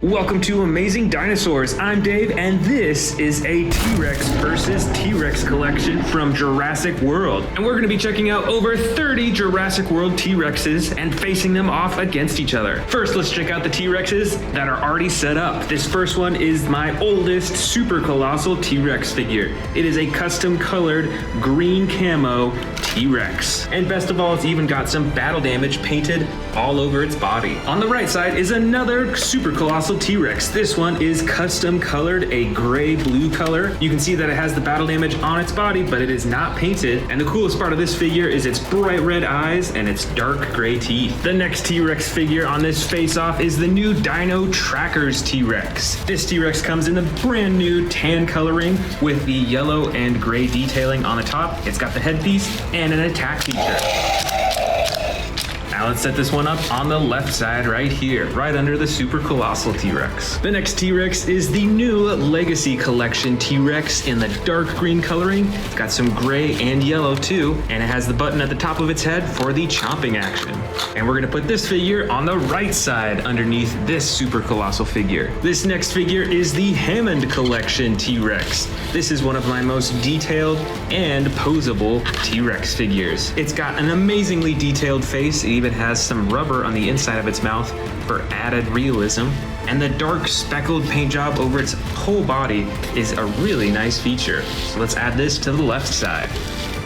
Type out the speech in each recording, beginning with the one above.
Welcome to Amazing Dinosaurs. I'm Dave, and this is a T-Rex versus T-Rex collection from Jurassic World. And we're going to be checking out over 30 Jurassic World T-Rexes and facing them off against each other. First, let's check out the T-Rexes that are already set up. This first one is my oldest super colossal T-Rex figure. It is a custom colored green camo T-Rex. And best of all, it's even got some battle damage painted all over its body. On the right side is another super colossal T-Rex. This one is custom colored a gray-blue color. You can see that it has the battle damage on its body, but it is not painted. And the coolest part of this figure is its bright red eyes and its dark gray teeth. The next T-Rex figure on this face-off is the new Dino Trackers T-Rex. This T-Rex comes in the brand new tan coloring with the yellow and gray detailing on the top. It's got the headpiece and an attack feature. Now let's set this one up on the left side right here, right under the super colossal T-Rex. The next T-Rex is the new Legacy Collection T-Rex in the dark green coloring. It's got some gray and yellow too, and it has the button at the top of its head for the chomping action. And we're gonna put this figure on the right side underneath this super colossal figure. This next figure is the Hammond Collection T-Rex. This is one of my most detailed and posable T-Rex figures. It's got an amazingly detailed face. It even has some rubber on the inside of its mouth for added realism, and the dark speckled paint job over its whole body is a really nice feature. So let's add this to the left side.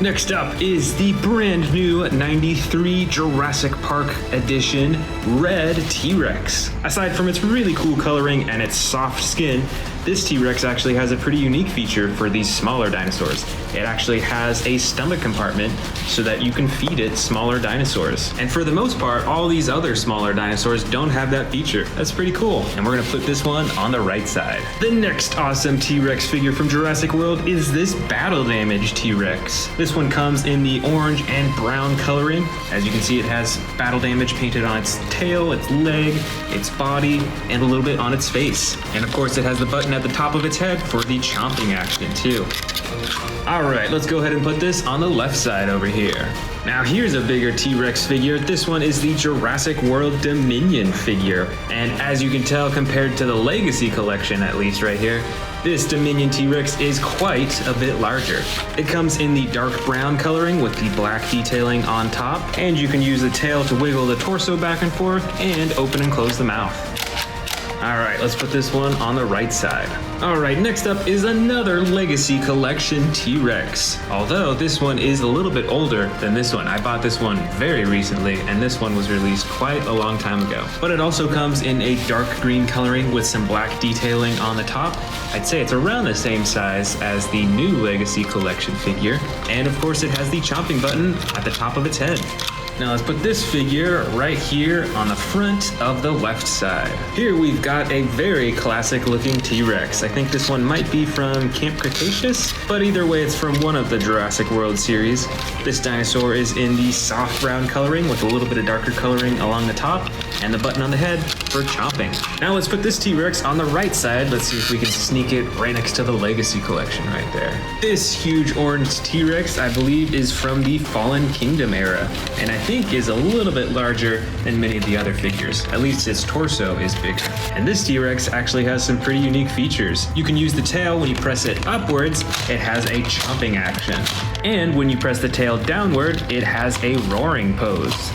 Next up is the brand new 93 Jurassic Park edition red T-Rex. Aside from its really cool coloring and its soft skin, this T-Rex actually has a pretty unique feature for these smaller dinosaurs. It actually has a stomach compartment so that you can feed it smaller dinosaurs. And for the most part, all these other smaller dinosaurs don't have that feature. That's pretty cool. And we're gonna put this one on the right side. The next awesome T-Rex figure from Jurassic World is this battle damage T-Rex. This one comes in the orange and brown coloring. As you can see, it has battle damage painted on its tail, its leg, its body, and a little bit on its face. And of course, it has the button at the top of its head for the chomping action too. All right, let's go ahead and put this on the left side over here. Now here's a bigger T-Rex figure. This one is the Jurassic World Dominion figure. And as you can tell, compared to the Legacy Collection, at least right here, this Dominion T-Rex is quite a bit larger. It comes in the dark brown coloring with the black detailing on top, and you can use the tail to wiggle the torso back and forth and open and close the mouth. All right, let's put this one on the right side. All right, next up is another Legacy Collection T-Rex. Although this one is a little bit older than this one. I bought this one very recently, and this one was released quite a long time ago. But it also comes in a dark green coloring with some black detailing on the top. I'd say it's around the same size as the new Legacy Collection figure. And of course, it has the chomping button at the top of its head. Now let's put this figure right here on the front of the left side. Here we've got a very classic looking T-Rex. I think this one might be from Camp Cretaceous, but either way it's from one of the Jurassic World series. This dinosaur is in the soft brown coloring with a little bit of darker coloring along the top and the button on the head for chomping. Now let's put this T-Rex on the right side. Let's see if we can sneak it right next to the Legacy Collection right there. This huge orange T-Rex, I believe, is from the Fallen Kingdom era, and I think is a little bit larger than many of the other figures. At least its torso is bigger. And this T-Rex actually has some pretty unique features. You can use the tail when you press it upwards, it has a chomping action. And when you press the tail downward, it has a roaring pose.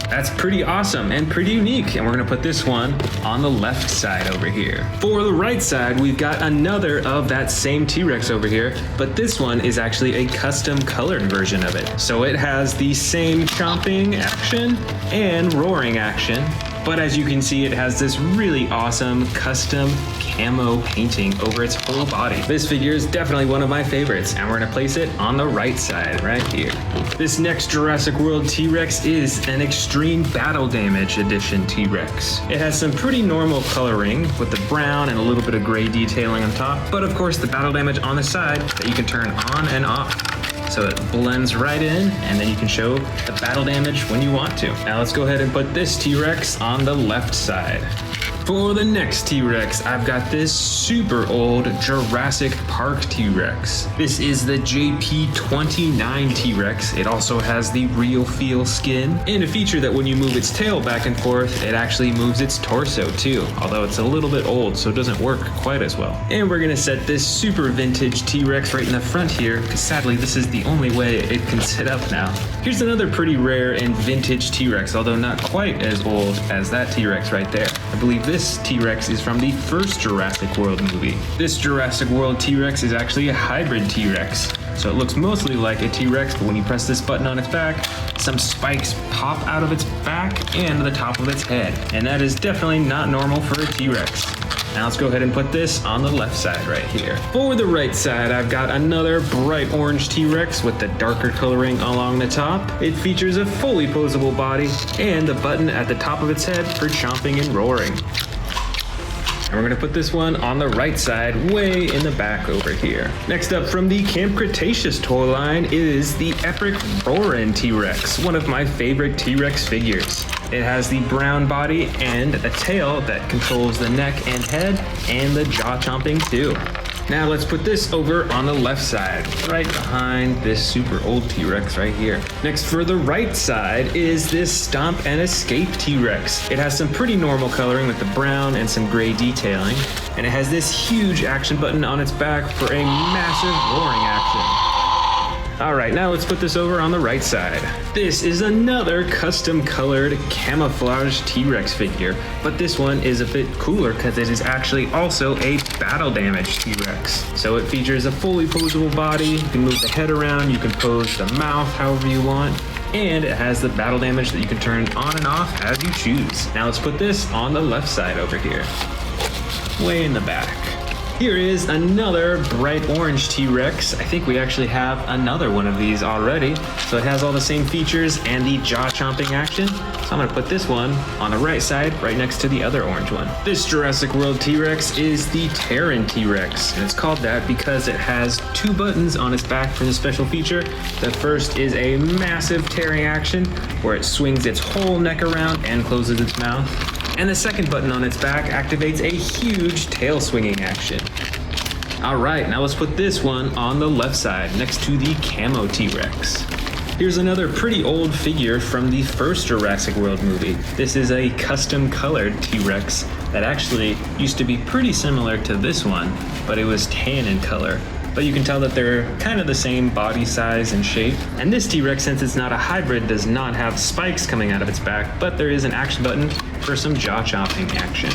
That's pretty awesome and pretty unique, and we're gonna put this one on the left side over here. For the right side, we've got another of that same T-Rex over here, but this one is actually a custom colored version of it. So it has the same chomping action and roaring action, but as you can see, it has this really awesome custom camo painting over its whole body. This figure is definitely one of my favorites, and we're gonna place it on the right side right here. This next Jurassic World T-Rex is an Extreme Battle Damage Edition T-Rex. It has some pretty normal coloring with the brown and a little bit of gray detailing on top, but of course the battle damage on the side that you can turn on and off. So it blends right in, and then you can show the battle damage when you want to. Now let's go ahead and put this T-Rex on the left side. For the next T-Rex, I've got this super old Jurassic Park T-Rex. This is the JP29 T-Rex. It also has the real feel skin and a feature that when you move its tail back and forth, it actually moves its torso too, although it's a little bit old, so it doesn't work quite as well. And we're gonna set this super vintage T-Rex right in the front here, because sadly this is the only way it can sit up now. Here's another pretty rare and vintage T-Rex, although not quite as old as that T-Rex right there. I believe this T-Rex is from the first Jurassic World movie. This Jurassic World T-Rex is actually a hybrid T-Rex. So it looks mostly like a T-Rex, but when you press this button on its back, some spikes pop out of its back and the top of its head. And that is definitely not normal for a T-Rex. Now let's go ahead and put this on the left side right here. For the right side, I've got another bright orange T-Rex with the darker coloring along the top. It features a fully posable body and the button at the top of its head for chomping and roaring. And we're gonna put this one on the right side, way in the back over here. Next up from the Camp Cretaceous toy line is the epic Roarin' T-Rex, one of my favorite T-Rex figures. It has the brown body and a tail that controls the neck and head and the jaw chomping too. Now let's put this over on the left side, right behind this super old T-Rex right here. Next for the right side is this Stomp and Escape T-Rex. It has some pretty normal coloring with the brown and some gray detailing. And it has this huge action button on its back for a massive roaring action. All right, now let's put this over on the right side. This is another custom colored camouflage T-Rex figure, but this one is a bit cooler because it is actually also a battle damaged T-Rex. So it features a fully posable body, you can move the head around, you can pose the mouth however you want, and it has the battle damage that you can turn on and off as you choose. Now let's put this on the left side over here, way in the back. Here is another bright orange T-Rex. I think we actually have another one of these already. So it has all the same features and the jaw chomping action. So I'm gonna put this one on the right side, right next to the other orange one. This Jurassic World T-Rex is the Terran T-Rex. And it's called that because it has two buttons on its back for the special feature. The first is a massive tearing action where it swings its whole neck around and closes its mouth. And the second button on its back activates a huge tail swinging action. All right, now let's put this one on the left side next to the Camo T-Rex. Here's another pretty old figure from the first Jurassic World movie. This is a custom colored T-Rex that actually used to be pretty similar to this one, but it was tan in color. But you can tell that they're kind of the same body size and shape. And this T-Rex, since it's not a hybrid, does not have spikes coming out of its back, but there is an action button for some jaw chomping action.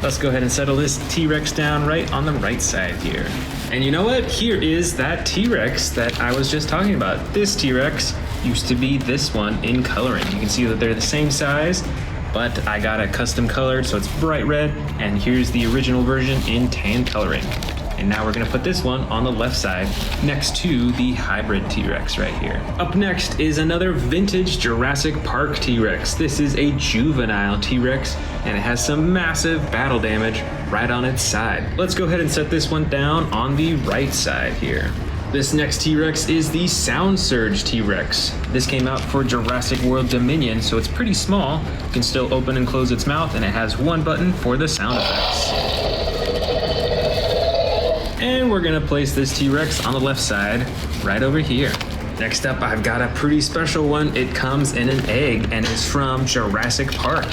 Let's go ahead and settle this T-Rex down right on the right side here. And you know what? Here is that T-Rex that I was just talking about. This T-Rex used to be this one in coloring. You can see that they're the same size, but I got it custom colored, so it's bright red, and here's the original version in tan coloring. And now we're gonna put this one on the left side next to the hybrid T-Rex right here. Up next is another vintage Jurassic Park T-Rex. This is a juvenile T-Rex and it has some massive battle damage right on its side. Let's go ahead and set this one down on the right side here. This next T-Rex is the Sound Surge T-Rex. This came out for Jurassic World Dominion, so it's pretty small. You can still open and close its mouth, and it has one button for the sound effects. And we're gonna place this T-Rex on the left side, right over here. Next up, I've got a pretty special one. It comes in an egg and it's from Jurassic Park.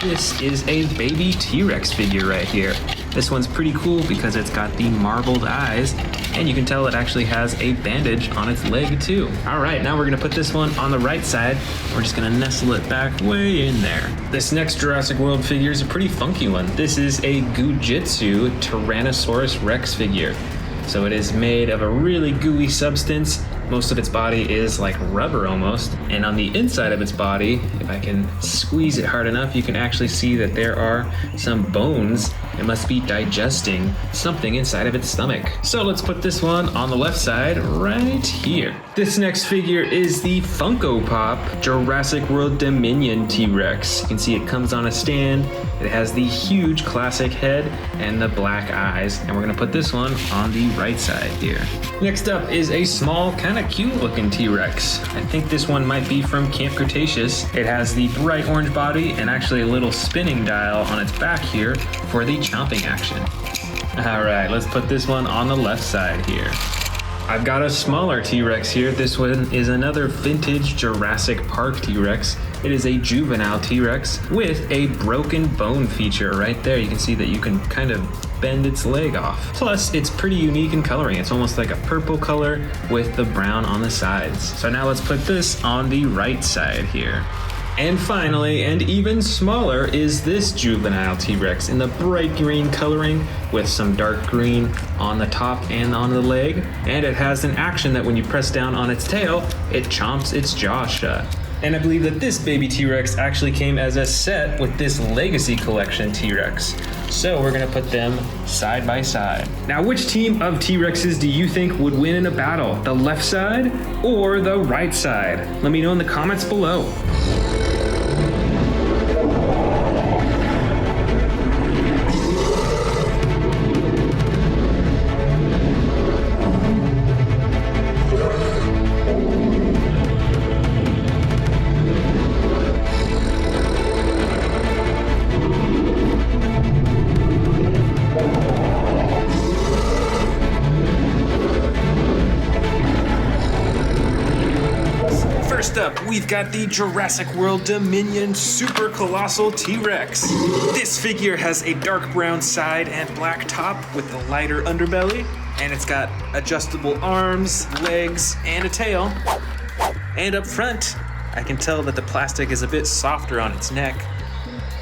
This is a baby T-Rex figure right here. This one's pretty cool because it's got the marbled eyes, and you can tell it actually has a bandage on its leg too. All right, now we're gonna put this one on the right side. We're just gonna nestle it back way in there. This next Jurassic World figure is a pretty funky one. This is a Gujitsu Tyrannosaurus Rex figure. So it is made of a really gooey substance. Most of its body is like rubber almost. And on the inside of its body, if I can squeeze it hard enough, you can actually see that there are some bones. It must be digesting something inside of its stomach. So let's put this one on the left side right here. This next figure is the Funko Pop Jurassic World Dominion T-Rex. You can see it comes on a stand. It has the huge classic head and the black eyes, and we're gonna put this one on the right side here. Next up is a small, kind of cute looking T-Rex. I think this one might be from Camp Cretaceous. It has the bright orange body and actually a little spinning dial on its back here for the chomping action. All right, let's put this one on the left side here. I've got a smaller T-Rex here. This one is another vintage Jurassic Park T-Rex. It is a juvenile T-Rex with a broken bone feature right there. You can see that you can kind of bend its leg off. Plus, it's pretty unique in coloring. It's almost like a purple color with the brown on the sides. So now let's put this on the right side here. And finally, and even smaller, is this juvenile T-Rex in the bright green coloring with some dark green on the top and on the leg. And it has an action that when you press down on its tail, it chomps its jaw shut. And I believe that this baby T-Rex actually came as a set with this Legacy Collection T-Rex. So we're gonna put them side by side. Now, which team of T-Rexes do you think would win in a battle? The left side or the right side? Let me know in the comments below. First up, we've got the Jurassic World Dominion Super Colossal T-Rex. This figure has a dark brown side and black top with a lighter underbelly, and it's got adjustable arms, legs, and a tail. And up front, I can tell that the plastic is a bit softer on its neck.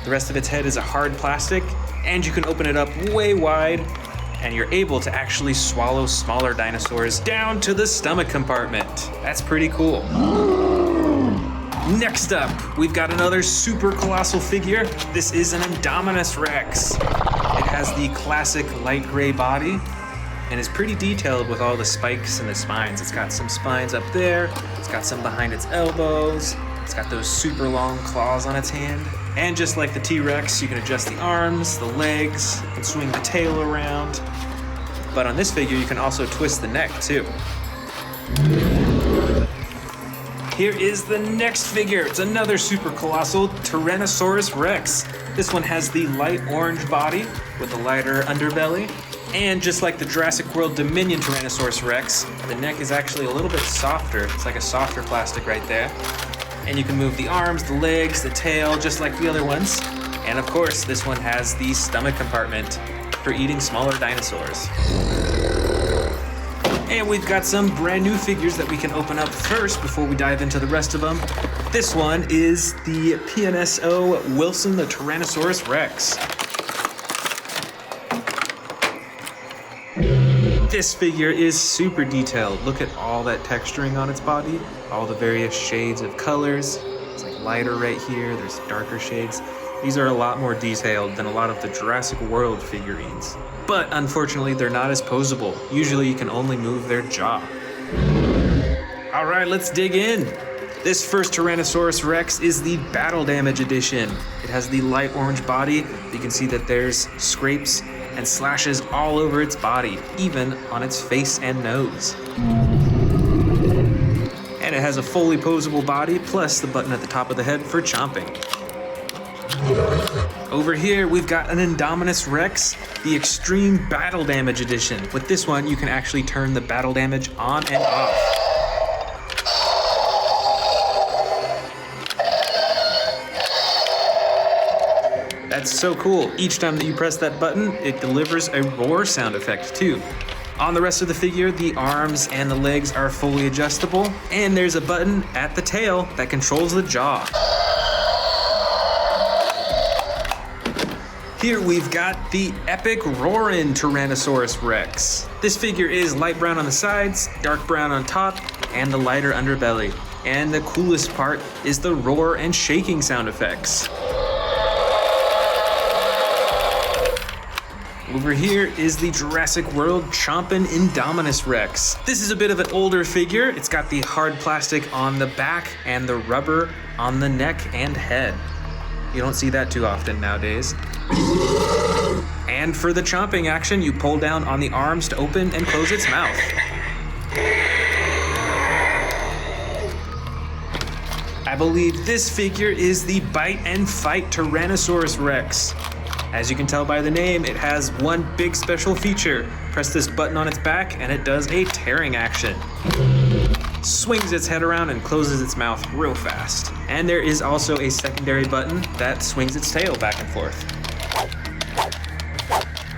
The rest of its head is a hard plastic, and you can open it up way wide, and you're able to actually swallow smaller dinosaurs down to the stomach compartment. That's pretty cool. Next up, we've got another super colossal figure. This is an Indominus Rex. It has the classic light gray body and is pretty detailed with all the spikes and the spines. It's got some spines up there, it's got some behind its elbows, it's got those super long claws on its hand. And just like the T-Rex, you can adjust the arms, the legs, you can swing the tail around. But on this figure, you can also twist the neck too. Here is the next figure. It's another super colossal Tyrannosaurus Rex. This one has the light orange body with a lighter underbelly. And just like the Jurassic World Dominion Tyrannosaurus Rex, the neck is actually a little bit softer. It's like a softer plastic right there. And you can move the arms, the legs, the tail, just like the other ones. And of course, this one has the stomach compartment for eating smaller dinosaurs. And we've got some brand new figures that we can open up first before we dive into the rest of them. This one is the PNSO Wilson the Tyrannosaurus Rex. This figure is super detailed. Look at all that texturing on its body, all the various shades of colors. It's like lighter right here, there's darker shades. These are a lot more detailed than a lot of the Jurassic World figurines. But unfortunately, they're not as posable. Usually you can only move their jaw. All right, let's dig in. This first Tyrannosaurus Rex is the Battle Damage Edition. It has the light orange body. You can see that there's scrapes and slashes all over its body, even on its face and nose. And it has a fully posable body, plus the button at the top of the head for chomping. Over here, we've got an Indominus Rex, the Extreme Battle Damage Edition. With this one, you can actually turn the battle damage on and off. That's so cool. Each time that you press that button, it delivers a roar sound effect too. On the rest of the figure, the arms and the legs are fully adjustable, and there's a button at the tail that controls the jaw. Here we've got the epic Roarin' Tyrannosaurus Rex. This figure is light brown on the sides, dark brown on top, and the lighter underbelly. And the coolest part is the roar and shaking sound effects. Over here is the Jurassic World Chompin' Indominus Rex. This is a bit of an older figure. It's got the hard plastic on the back and the rubber on the neck and head. You don't see that too often nowadays. And for the chomping action, you pull down on the arms to open and close its mouth. I believe this figure is the Bite and Fight Tyrannosaurus Rex. As you can tell by the name, it has one big special feature. Press this button on its back and it does a tearing action. Swings its head around and closes its mouth real fast. And there is also a secondary button that swings its tail back and forth.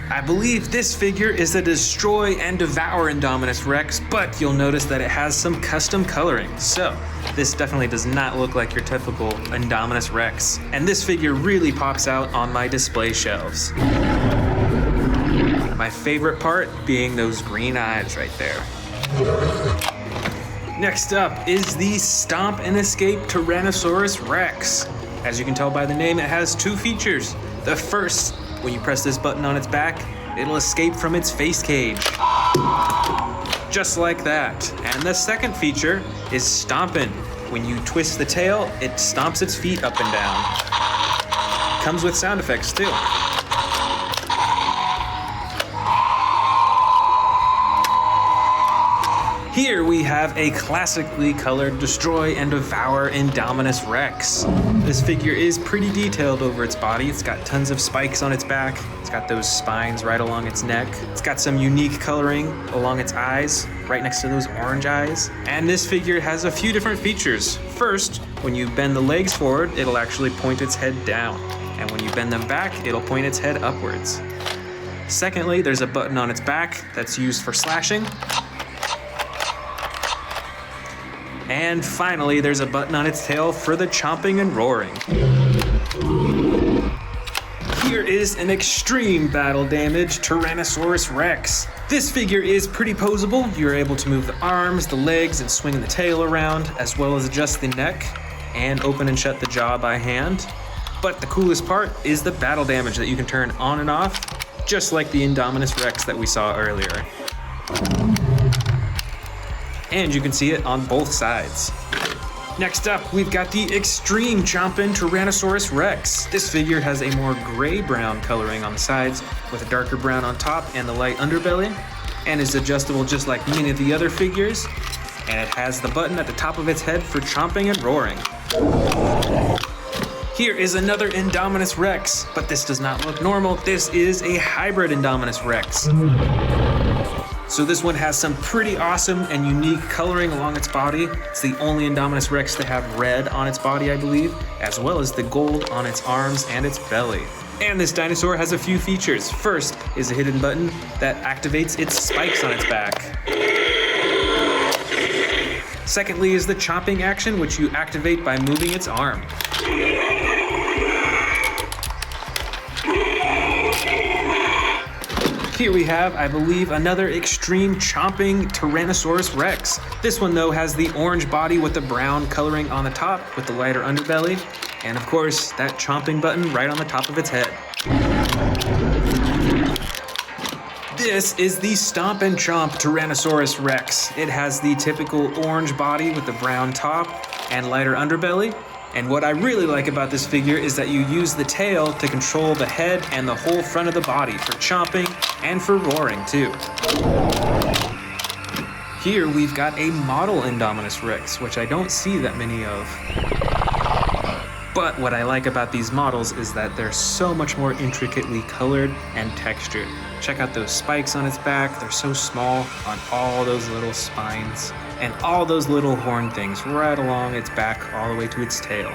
I believe this figure is the Destroy and Devour Indominus Rex, but you'll notice that it has some custom coloring. So this definitely does not look like your typical Indominus Rex. And this figure really pops out on my display shelves. My favorite part being those green eyes right there. Next up is the Stomp and Escape Tyrannosaurus Rex. As you can tell by the name, it has two features. The first, when you press this button on its back, it'll escape from its face cage. Just like that. And the second feature is Stompin'. When you twist the tail, it stomps its feet up and down. Comes with sound effects too. Here we have a classically colored Destroy and Devour Indominus Rex. This figure is pretty detailed over its body. It's got tons of spikes on its back. It's got those spines right along its neck. It's got some unique coloring along its eyes, right next to those orange eyes. And this figure has a few different features. First, when you bend the legs forward, it'll actually point its head down. And when you bend them back, it'll point its head upwards. Secondly, there's a button on its back that's used for slashing. And finally, there's a button on its tail for the chomping and roaring. Here is an extreme battle damage Tyrannosaurus Rex. This figure is pretty poseable. You're able to move the arms, the legs, and swing the tail around, as well as adjust the neck and open and shut the jaw by hand. But the coolest part is the battle damage that you can turn on and off, just like the Indominus Rex that we saw earlier. And you can see it on both sides. Next up, we've got the Extreme Chompin' Tyrannosaurus Rex. This figure has a more gray-brown coloring on the sides with a darker brown on top and the light underbelly, and is adjustable just like many of the other figures. And it has the button at the top of its head for chomping and roaring. Here is another Indominus Rex, but this does not look normal. This is a hybrid Indominus Rex. So this one has some pretty awesome and unique coloring along its body. It's the only Indominus Rex to have red on its body, I believe, as well as the gold on its arms and its belly. And this dinosaur has a few features. First is a hidden button that activates its spikes on its back. Secondly is the chomping action, which you activate by moving its arm. Here we have, I believe, another extreme chomping Tyrannosaurus Rex. This one, though, has the orange body with the brown coloring on the top with the lighter underbelly. And of course, that chomping button right on the top of its head. This is the Stomp and Chomp Tyrannosaurus Rex. It has the typical orange body with the brown top and lighter underbelly. And what I really like about this figure is that you use the tail to control the head and the whole front of the body for chomping and for roaring too. Here we've got a model Indominus Rex, which I don't see that many of. But what I like about these models is that they're so much more intricately colored and textured. Check out those spikes on its back. They're so small on all those little spines and all those little horn things right along its back all the way to its tail.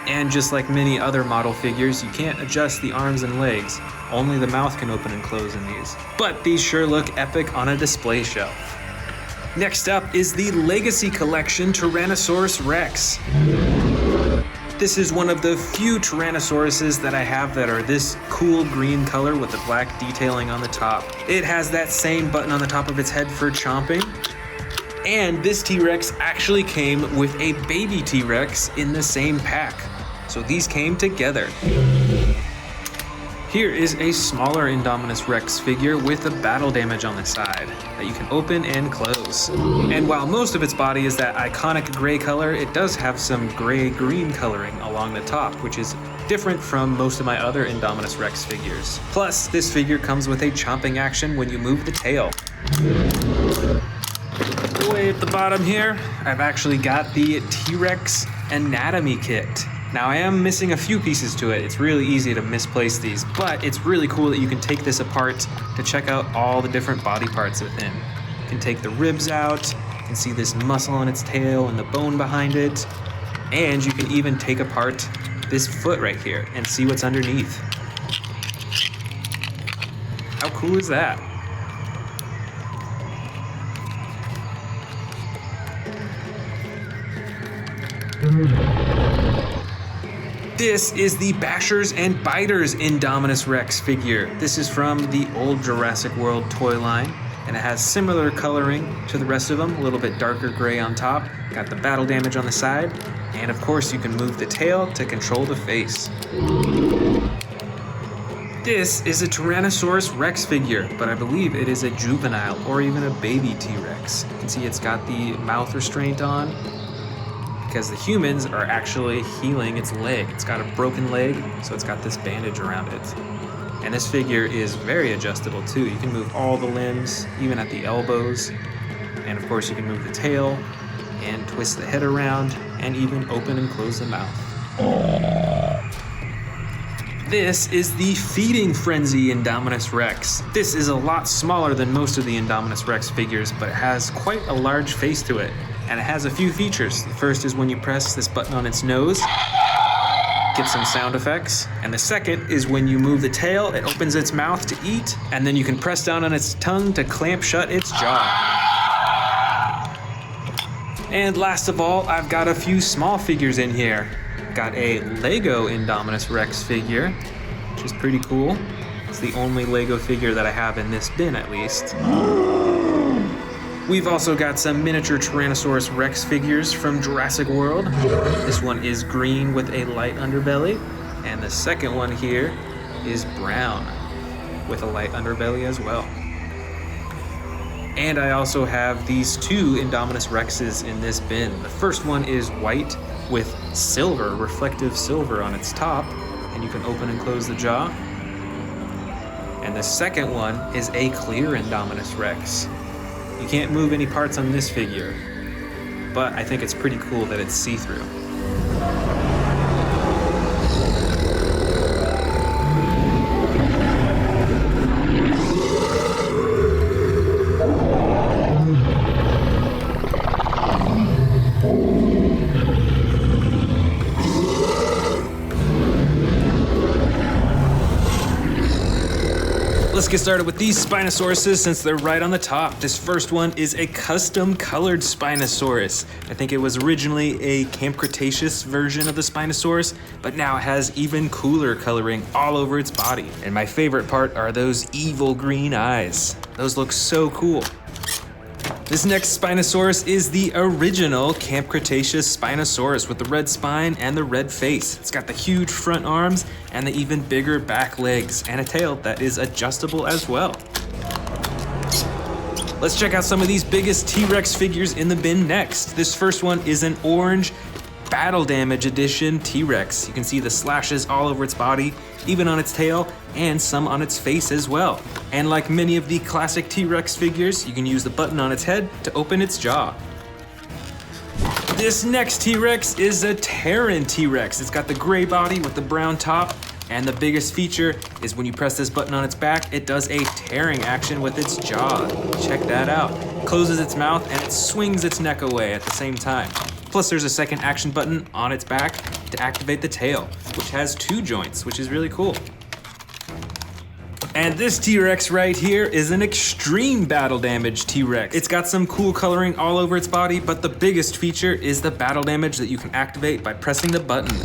And just like many other model figures, you can't adjust the arms and legs. Only the mouth can open and close in these. But these sure look epic on a display shelf. Next up is the Legacy Collection Tyrannosaurus Rex. This is one of the few Tyrannosauruses that I have that are this cool green color with the black detailing on the top. It has that same button on the top of its head for chomping. And this T-Rex actually came with a baby T-Rex in the same pack. So these came together. Here is a smaller Indominus Rex figure with the battle damage on the side that you can open and close. And while most of its body is that iconic gray color, it does have some gray-green coloring along the top, which is different from most of my other Indominus Rex figures. Plus, this figure comes with a chomping action when you move the tail. Way at the bottom here, I've actually got the T-Rex anatomy kit. Now I am missing a few pieces to it. It's really easy to misplace these, but it's really cool that you can take this apart to check out all the different body parts within. You can take the ribs out, you can see this muscle on its tail and the bone behind it, and you can even take apart this foot right here and see what's underneath. How cool is that? This is the Bashers and Biters Indominus Rex figure. This is from the old Jurassic World toy line, and it has similar coloring to the rest of them, a little bit darker gray on top, got the battle damage on the side, and of course you can move the tail to control the face. This is a Tyrannosaurus Rex figure, but I believe it is a juvenile or even a baby T-Rex. You can see it's got the mouth restraint on, because the humans are actually healing its leg. It's got a broken leg, so it's got this bandage around it. And this figure is very adjustable too. You can move all the limbs, even at the elbows. And of course you can move the tail and twist the head around and even open and close the mouth. This is the Feeding Frenzy Indominus Rex. This is a lot smaller than most of the Indominus Rex figures, but it has quite a large face to it. And it has a few features. The first is when you press this button on its nose, get some sound effects. And the second is when you move the tail, it opens its mouth to eat, and then you can press down on its tongue to clamp shut its jaw. And last of all, I've got a few small figures in here. Got a Lego Indominus Rex figure, which is pretty cool. It's the only Lego figure that I have in this bin, at least. We've also got some miniature Tyrannosaurus Rex figures from Jurassic World. This one is green with a light underbelly, and the second one here is brown with a light underbelly as well. And I also have these two Indominus Rexes in this bin. The first one is white with silver, reflective silver on its top, and you can open and close the jaw. And the second one is a clear Indominus Rex. You can't move any parts on this figure, but I think it's pretty cool that it's see-through. Let's get started with these Spinosauruses since they're right on the top. This first one is a custom colored Spinosaurus. I think it was originally a Camp Cretaceous version of the Spinosaurus, but now it has even cooler coloring all over its body. And my favorite part are those evil green eyes. Those look so cool. This next Spinosaurus is the original Camp Cretaceous Spinosaurus with the red spine and the red face. It's got the huge front arms and the even bigger back legs and a tail that is adjustable as well. Let's check out some of these biggest T-Rex figures in the bin next. This first one is an orange Battle Damage Edition T-Rex. You can see the slashes all over its body, even on its tail, and some on its face as well. And like many of the classic T-Rex figures, you can use the button on its head to open its jaw. This next T-Rex is a Terran T-Rex. It's got the gray body with the brown top, and the biggest feature is when you press this button on its back, it does a tearing action with its jaw. Check that out. It closes its mouth and it swings its neck away at the same time. Plus there's a second action button on its back to activate the tail, which has two joints, which is really cool. And this T-Rex right here is an extreme battle damage T-Rex. It's got some cool coloring all over its body, but the biggest feature is the battle damage that you can activate by pressing the button.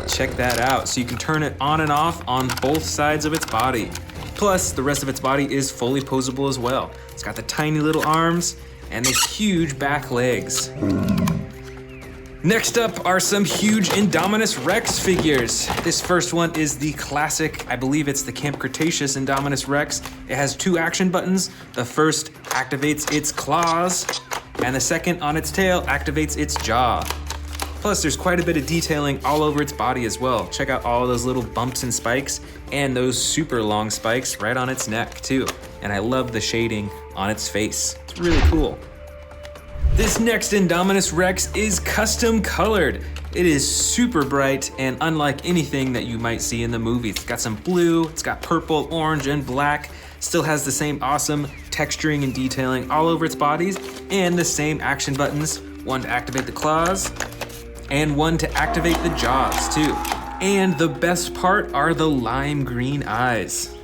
Check that out. So you can turn it on and off on both sides of its body. Plus, the rest of its body is fully posable as well. It's got the tiny little arms and these huge back legs. Next up are some huge Indominus Rex figures. This first one is the classic, I believe it's the Camp Cretaceous Indominus Rex. It has two action buttons. The first activates its claws, and the second on its tail activates its jaw. Plus, there's quite a bit of detailing all over its body as well. Check out all those little bumps and spikes, and those super long spikes right on its neck too. And I love the shading on its face. It's really cool. This next Indominus Rex is custom colored. It is super bright and unlike anything that you might see in the movies. It's got some blue, it's got purple, orange, and black. Still has the same awesome texturing and detailing all over its bodies, and the same action buttons, one to activate the claws, and one to activate the jaws too. And the best part are the lime green eyes.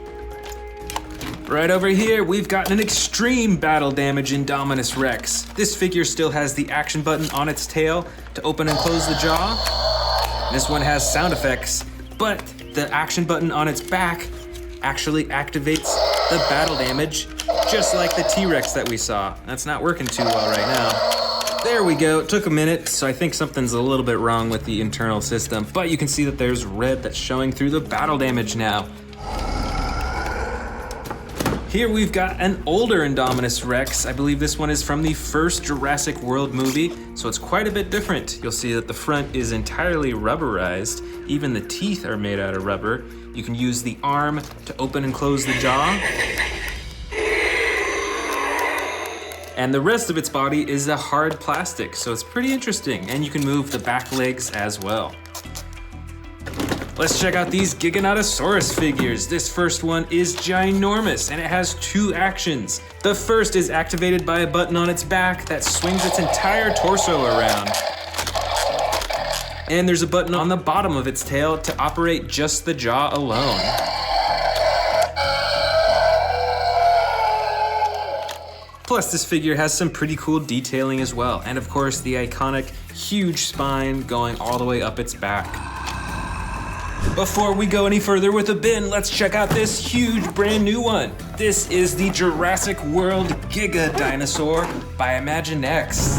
Right over here, we've got an extreme battle damage Indominus Rex. This figure still has the action button on its tail to open and close the jaw. This one has sound effects, but the action button on its back actually activates the battle damage, just like the T-Rex that we saw. That's not working too well right now. There we go, it took a minute, so I think something's a little bit wrong with the internal system, but you can see that there's red that's showing through the battle damage now. Here we've got an older Indominus Rex. I believe this one is from the first Jurassic World movie, so it's quite a bit different. You'll see that the front is entirely rubberized. Even the teeth are made out of rubber. You can use the arm to open and close the jaw. And the rest of its body is a hard plastic, so it's pretty interesting. And you can move the back legs as well. Let's check out these Giganotosaurus figures. This first one is ginormous and it has two actions. The first is activated by a button on its back that swings its entire torso around. And there's a button on the bottom of its tail to operate just the jaw alone. Plus, this figure has some pretty cool detailing as well. And of course, the iconic huge spine going all the way up its back. Before we go any further with the bin, let's check out this huge brand new one. This is the Jurassic World Giga Dinosaur by Imaginext.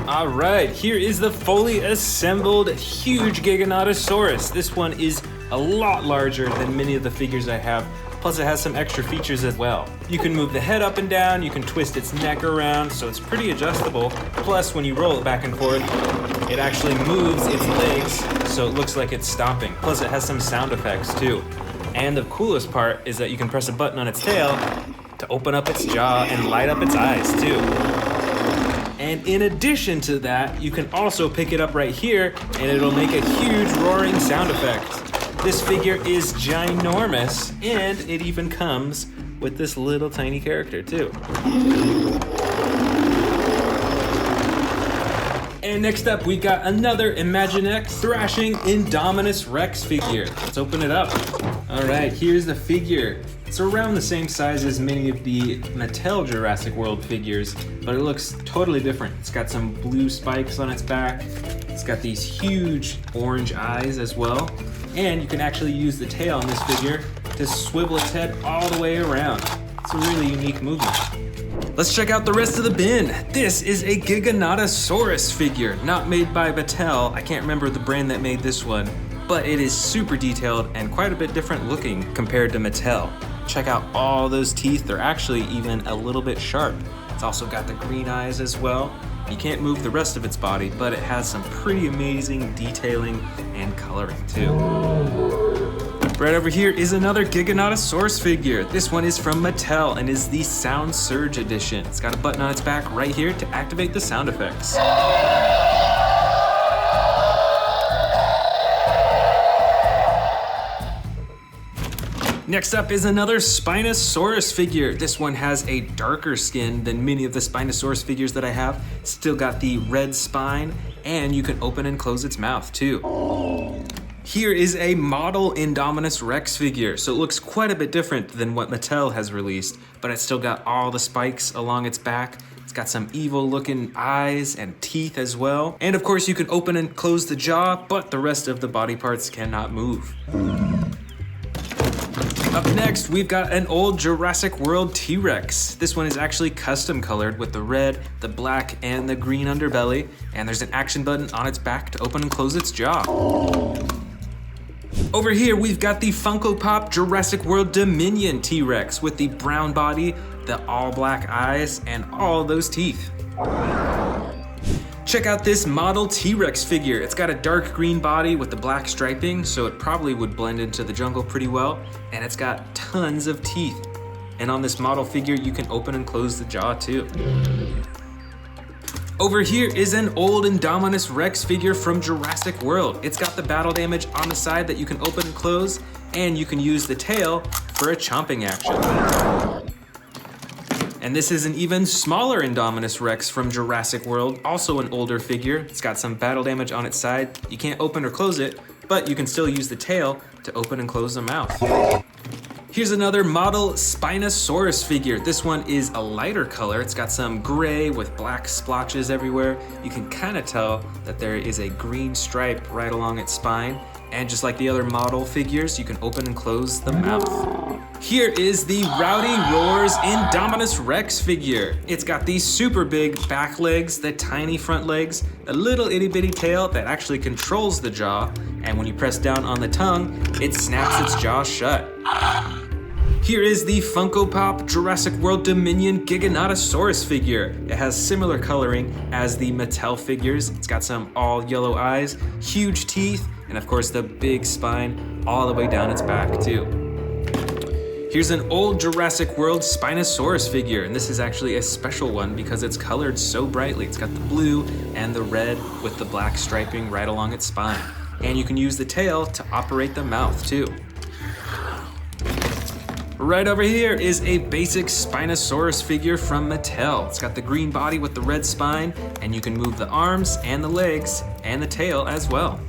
All right, here is the fully assembled huge Giganotosaurus. This one is a lot larger than many of the figures I have, plus it has some extra features as well. You can move the head up and down, you can twist its neck around, so it's pretty adjustable. Plus, when you roll it back and forth, it actually moves its legs, so it looks like it's stomping. Plus, it has some sound effects too. And the coolest part is that you can press a button on its tail to open up its jaw and light up its eyes too. And in addition to that, you can also pick it up right here and it'll make a huge roaring sound effect. This figure is ginormous, and it even comes with this little tiny character too. And next up, we got another Imaginext thrashing Indominus Rex figure. Let's open it up. All right, here's the figure. It's around the same size as many of the Mattel Jurassic World figures, but it looks totally different. It's got some blue spikes on its back. It's got these huge orange eyes as well. And you can actually use the tail on this figure to swivel its head all the way around. It's a really unique movement. Let's check out the rest of the bin. This is a Giganotosaurus figure, not made by Mattel. I can't remember the brand that made this one, but it is super detailed and quite a bit different looking compared to Mattel. Check out all those teeth. They're actually even a little bit sharp. It's also got the green eyes as well. You can't move the rest of its body, but it has some pretty amazing detailing and coloring too. Right over here is another Giganotosaurus figure. This one is from Mattel and is the Sound Surge edition. It's got a button on its back right here to activate the sound effects. Next up is another Spinosaurus figure. This one has a darker skin than many of the Spinosaurus figures that I have. Still got the red spine, and you can open and close its mouth too. Here is a model Indominus Rex figure, so it looks quite a bit different than what Mattel has released, but it's still got all the spikes along its back. It's got some evil looking eyes and teeth as well. And of course you can open and close the jaw, but the rest of the body parts cannot move. Up next, we've got an old Jurassic World T-Rex. This one is actually custom colored with the red, the black, and the green underbelly, and there's an action button on its back to open and close its jaw. Over here, we've got the Funko Pop Jurassic World Dominion T-Rex with the brown body, the all black eyes, and all those teeth. Check out this model T-Rex figure. It's got a dark green body with the black striping, so it probably would blend into the jungle pretty well, and it's got tons of teeth. And on this model figure, you can open and close the jaw too. Over here is an old Indominus Rex figure from Jurassic World. It's got the battle damage on the side that you can open and close, and you can use the tail for a chomping action. And this is an even smaller Indominus Rex from Jurassic World, also an older figure. It's got some battle damage on its side. You can't open or close it, but you can still use the tail to open and close the mouth. Here's another model Spinosaurus figure. This one is a lighter color. It's got some gray with black splotches everywhere. You can kind of tell that there is a green stripe right along its spine. And just like the other model figures, you can open and close the mouth. Here is the Rowdy Roars Indominus Rex figure. It's got these super big back legs, the tiny front legs, a little itty bitty tail that actually controls the jaw, and when you press down on the tongue, it snaps its jaw shut. Here is the Funko Pop Jurassic World Dominion Giganotosaurus figure. It has similar coloring as the Mattel figures. It's got some all yellow eyes, huge teeth, and of course the big spine all the way down its back too. Here's an old Jurassic World Spinosaurus figure, and this is actually a special one because it's colored so brightly. It's got the blue and the red with the black striping right along its spine. And you can use the tail to operate the mouth too. Right over here is a basic Spinosaurus figure from Mattel. It's got the green body with the red spine, and you can move the arms and the legs and the tail as well.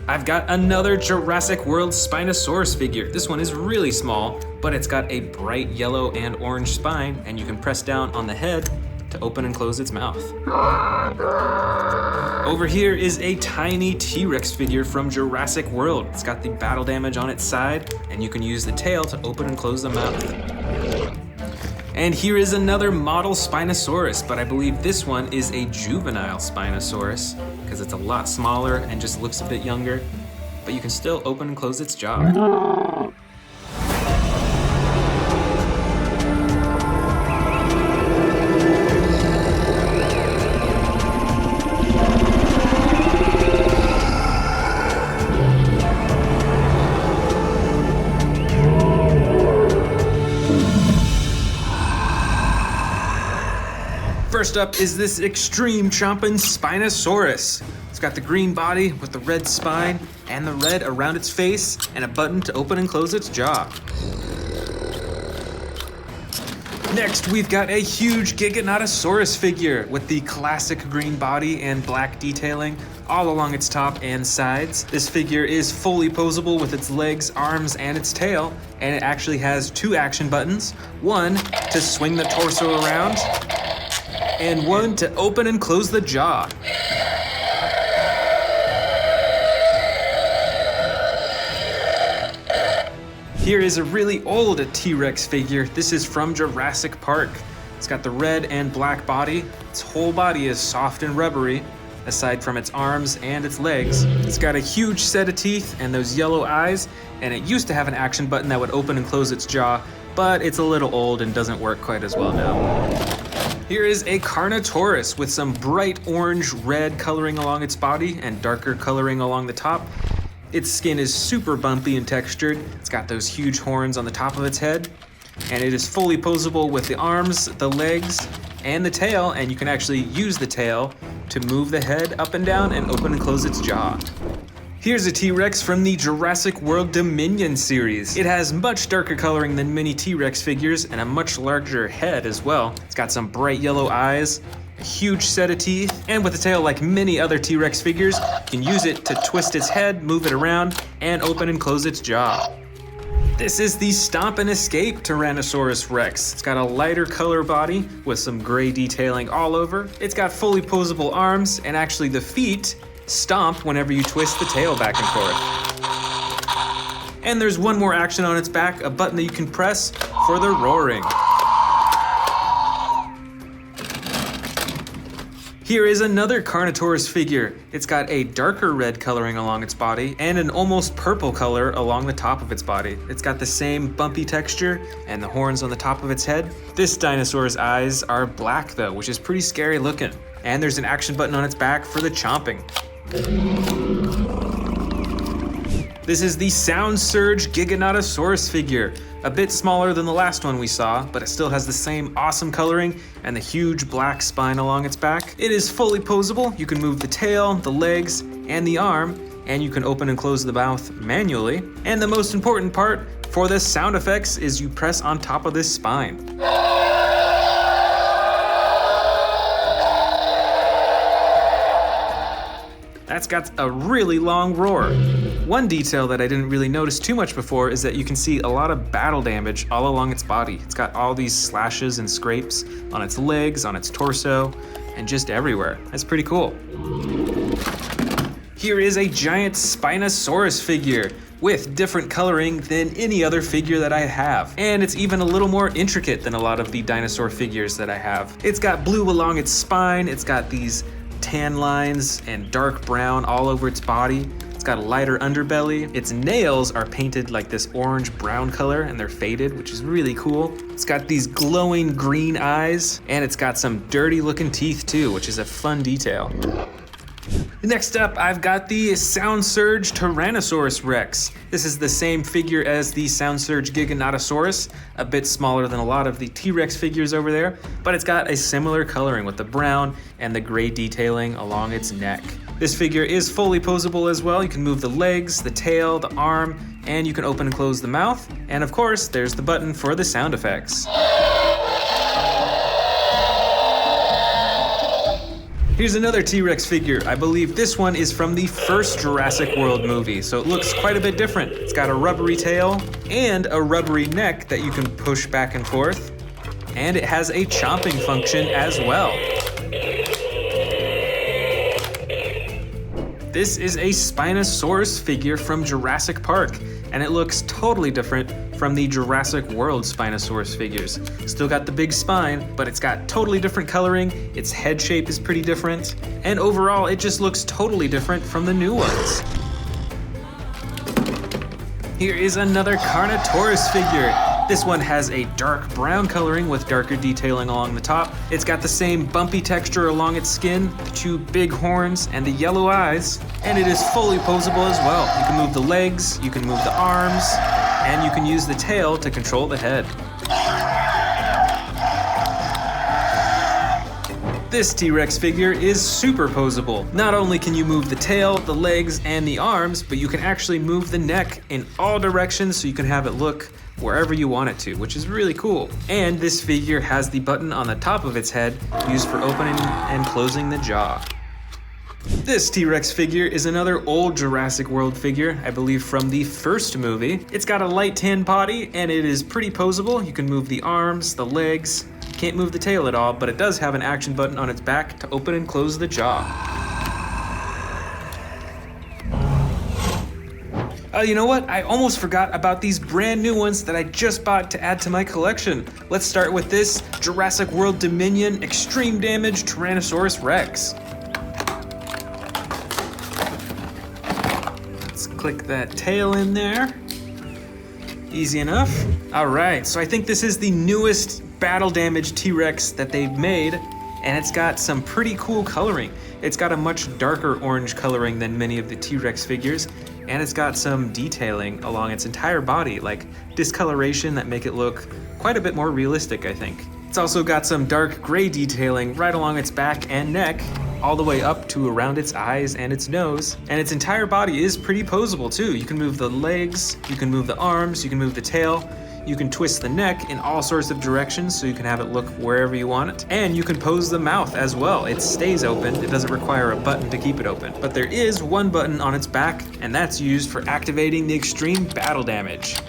I've got another Jurassic World Spinosaurus figure. This one is really small, but it's got a bright yellow and orange spine, and you can press down on the head to open and close its mouth. Over here is a tiny T-Rex figure from Jurassic World. It's got the battle damage on its side, and you can use the tail to open and close the mouth. And here is another model Spinosaurus, but I believe this one is a juvenile Spinosaurus because it's a lot smaller and just looks a bit younger, but you can still open and close its jaw. First up is this extreme chomping Spinosaurus. It's got the green body with the red spine and the red around its face and a button to open and close its jaw. Next, we've got a huge Giganotosaurus figure with the classic green body and black detailing all along its top and sides. This figure is fully posable with its legs, arms, and its tail, and it actually has two action buttons. One to swing the torso around, and one to open and close the jaw. Here is a really old T-Rex figure. This is from Jurassic Park. It's got the red and black body. Its whole body is soft and rubbery, aside from its arms and its legs. It's got a huge set of teeth and those yellow eyes, and it used to have an action button that would open and close its jaw, but it's a little old and doesn't work quite as well now. Here is a Carnotaurus with some bright orange red coloring along its body and darker coloring along the top. Its skin is super bumpy and textured. It's got those huge horns on the top of its head, and it is fully posable with the arms, the legs, and the tail, and you can actually use the tail to move the head up and down and open and close its jaw. Here's a T-Rex from the Jurassic World Dominion series. It has much darker coloring than many T-Rex figures and a much larger head as well. It's got some bright yellow eyes, a huge set of teeth, and with a tail like many other T-Rex figures, you can use it to twist its head, move it around, and open and close its jaw. This is the Stomp and Escape Tyrannosaurus Rex. It's got a lighter color body with some gray detailing all over. It's got fully posable arms, and actually the feet stomp whenever you twist the tail back and forth. And there's one more action on its back, a button that you can press for the roaring. Here is another Carnotaurus figure. It's got a darker red coloring along its body and an almost purple color along the top of its body. It's got the same bumpy texture and the horns on the top of its head. This dinosaur's eyes are black though, which is pretty scary looking. And there's an action button on its back for the chomping. This is the Sound Surge Giganotosaurus figure. A bit smaller than the last one we saw, but it still has the same awesome coloring and the huge black spine along its back. It is fully posable. You can move the tail, the legs, and the arm, and you can open and close the mouth manually. And the most important part for the sound effects is you press on top of this spine. That's got a really long roar. One detail that I didn't really notice too much before is that you can see a lot of battle damage all along its body. It's got all these slashes and scrapes on its legs, on its torso, and just everywhere. That's pretty cool. Here is a giant Spinosaurus figure with different coloring than any other figure that I have. And it's even a little more intricate than a lot of the dinosaur figures that I have. It's got blue along its spine, it's got these tan lines and dark brown all over its body. It's got a lighter underbelly. Its nails are painted like this orange brown color and they're faded, which is really cool. It's got these glowing green eyes and it's got some dirty looking teeth too, which is a fun detail. Next up, I've got the Sound Surge Tyrannosaurus Rex. This is the same figure as the Sound Surge Giganotosaurus, a bit smaller than a lot of the T-Rex figures over there, but it's got a similar coloring with the brown and the gray detailing along its neck. This figure is fully posable as well. You can move the legs, the tail, the arm, and you can open and close the mouth. And of course, there's the button for the sound effects. Here's another T-Rex figure. I believe this one is from the first Jurassic World movie, so it looks quite a bit different. It's got a rubbery tail and a rubbery neck that you can push back and forth, and it has a chomping function as well. This is a Spinosaurus figure from Jurassic Park, and it looks totally different from the Jurassic World Spinosaurus figures. Still got the big spine, but it's got totally different coloring, its head shape is pretty different, and overall it just looks totally different from the new ones. Here is another Carnotaurus figure. This one has a dark brown coloring with darker detailing along the top. It's got the same bumpy texture along its skin, the two big horns, and the yellow eyes. And it is fully posable as well. You can move the legs, you can move the arms, and you can use the tail to control the head. This T-Rex figure is super posable. Not only can you move the tail, the legs, and the arms, but you can actually move the neck in all directions so you can have it look wherever you want it to, which is really cool. And this figure has the button on the top of its head used for opening and closing the jaw. This T-Rex figure is another old Jurassic World figure, I believe from the first movie. It's got a light tan body and it is pretty posable. You can move the arms, the legs, can't move the tail at all, but it does have an action button on its back to open and close the jaw. You know what? I almost forgot about these brand new ones that I just bought to add to my collection. Let's start with this Jurassic World Dominion Extreme Damage Tyrannosaurus Rex. Let's click that tail in there. Easy enough. All right, so I think this is the newest battle damage T-Rex that they've made, and it's got some pretty cool coloring. It's got a much darker orange coloring than many of the T-Rex figures, and it's got some detailing along its entire body, like discoloration that make it look quite a bit more realistic, I think. It's also got some dark gray detailing right along its back and neck, all the way up to around its eyes and its nose. And its entire body is pretty posable too. You can move the legs, you can move the arms, you can move the tail, you can twist the neck in all sorts of directions so you can have it look wherever you want it. And you can pose the mouth as well. It stays open, it doesn't require a button to keep it open. But there is one button on its back, and that's used for activating the extreme battle damage.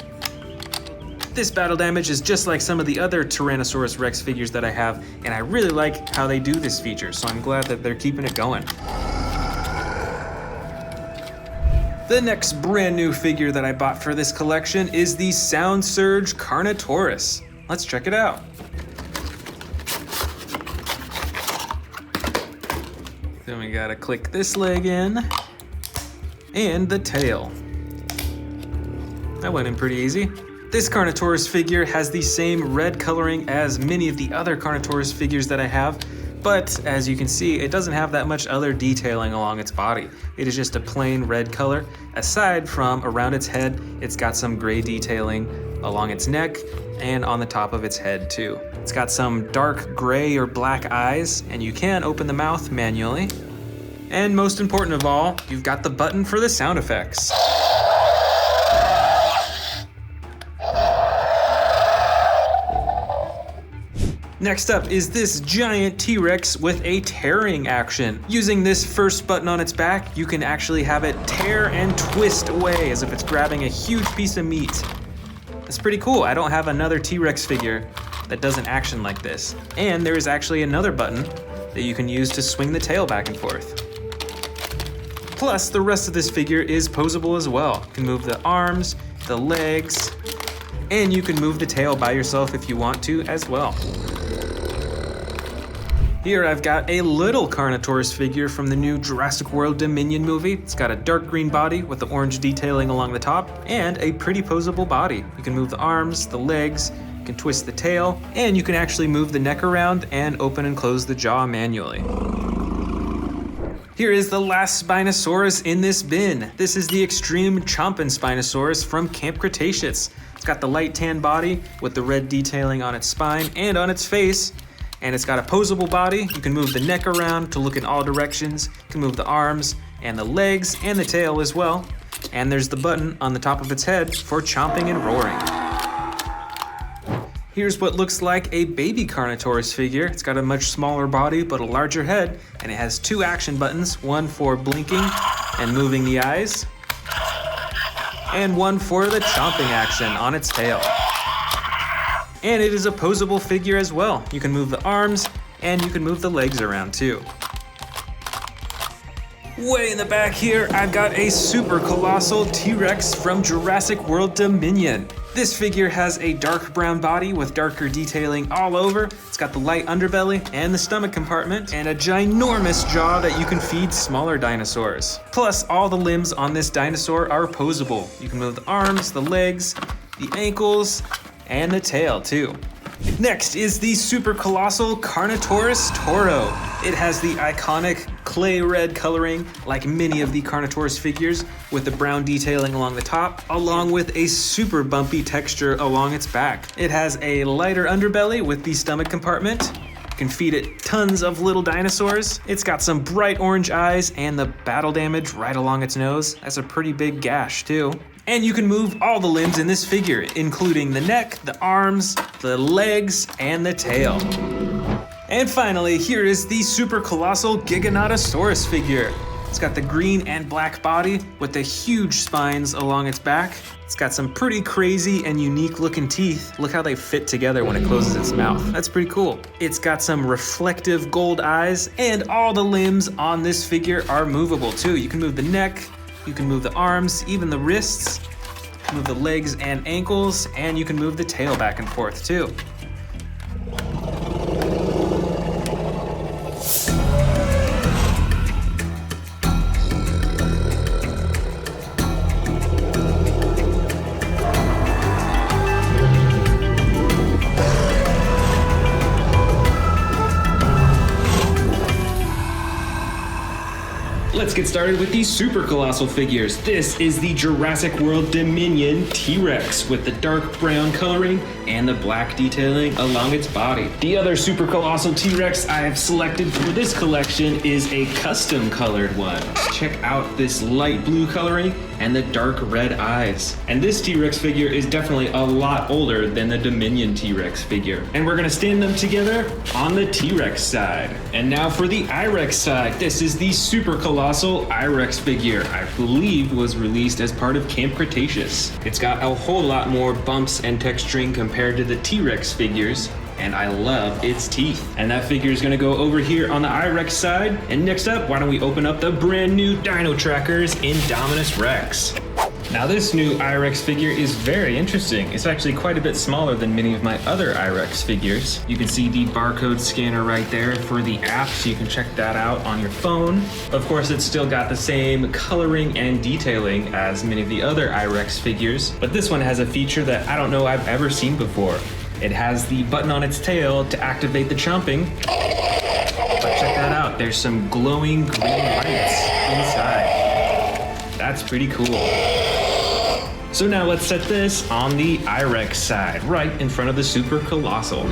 This battle damage is just like some of the other Tyrannosaurus Rex figures that I have, and I really like how they do this feature, so I'm glad that they're keeping it going. The next brand new figure that I bought for this collection is the Sound Surge Carnotaurus. Let's check it out. Then we gotta click this leg in, and the tail. That went in pretty easy. This Carnotaurus figure has the same red coloring as many of the other Carnotaurus figures that I have, but as you can see, it doesn't have that much other detailing along its body. It is just a plain red color. Aside from around its head, it's got some gray detailing along its neck and on the top of its head too. It's got some dark gray or black eyes, and you can open the mouth manually. And most important of all, you've got the button for the sound effects. Next up is this giant T-Rex with a tearing action. Using this first button on its back, you can actually have it tear and twist away as if it's grabbing a huge piece of meat. That's pretty cool. I don't have another T-Rex figure that does an action like this. And there is actually another button that you can use to swing the tail back and forth. Plus, the rest of this figure is posable as well. You can move the arms, the legs, and you can move the tail by yourself if you want to as well. Here I've got a little Carnotaurus figure from the new Jurassic World Dominion movie. It's got a dark green body with the orange detailing along the top and a pretty posable body. You can move the arms, the legs, you can twist the tail, and you can actually move the neck around and open and close the jaw manually. Here is the last Spinosaurus in this bin. This is the Extreme Chompin' Spinosaurus from Camp Cretaceous. It's got the light tan body with the red detailing on its spine and on its face. And it's got a posable body. You can move the neck around to look in all directions. You can move the arms and the legs and the tail as well. And there's the button on the top of its head for chomping and roaring. Here's what looks like a baby Carnotaurus figure. It's got a much smaller body but a larger head, and it has two action buttons, one for blinking and moving the eyes, and one for the chomping action on its tail. And it is a posable figure as well. You can move the arms and you can move the legs around too. Way in the back here, I've got a super colossal T-Rex from Jurassic World Dominion. This figure has a dark brown body with darker detailing all over. It's got the light underbelly and the stomach compartment and a ginormous jaw that you can feed smaller dinosaurs. Plus, all the limbs on this dinosaur are posable. You can move the arms, the legs, the ankles, and the tail too. Next is the super colossal Carnotaurus Toro. It has the iconic clay red coloring like many of the Carnotaurus figures, with the brown detailing along the top, along with a super bumpy texture along its back. It has a lighter underbelly with the stomach compartment. You can feed it tons of little dinosaurs. It's got some bright orange eyes and the battle damage right along its nose. That's a pretty big gash too. And you can move all the limbs in this figure, including the neck, the arms, the legs, and the tail. And finally, here is the super colossal Giganotosaurus figure. It's got the green and black body with the huge spines along its back. It's got some pretty crazy and unique looking teeth. Look how they fit together when it closes its mouth. That's pretty cool. It's got some reflective gold eyes, and all the limbs on this figure are movable too. You can move the neck, you can move the arms, even the wrists, move the legs and ankles, and you can move the tail back and forth too. Let's get started with these super colossal figures. This is the Jurassic World Dominion T-Rex with the dark brown coloring and the black detailing along its body. The other super colossal T-Rex I have selected for this collection is a custom colored one. Check out this light blue coloring and the dark red eyes. And this T-Rex figure is definitely a lot older than the Dominion T-Rex figure. And we're gonna stand them together on the T-Rex side. And now for the I-Rex side. This is the super colossal I-Rex figure. I believe was released as part of Camp Cretaceous. It's got a whole lot more bumps and texturing compared to the T-Rex figures. and I love its teeth. And that figure is gonna go over here on the I-Rex side. And next up, why don't we open up the brand new Dino Trackers Indominus Rex. Now this new I-Rex figure is very interesting. It's actually quite a bit smaller than many of my other I-Rex figures. You can see the barcode scanner right there for the app, so you can check that out on your phone. Of course, it's still got the same coloring and detailing as many of the other I-Rex figures, but this one has a feature that I don't know I've ever seen before. It has the button on its tail to activate the chomping. But check that out, there's some glowing green lights inside. That's pretty cool. So now let's set this on the I-Rex side, right in front of the Super Colossal.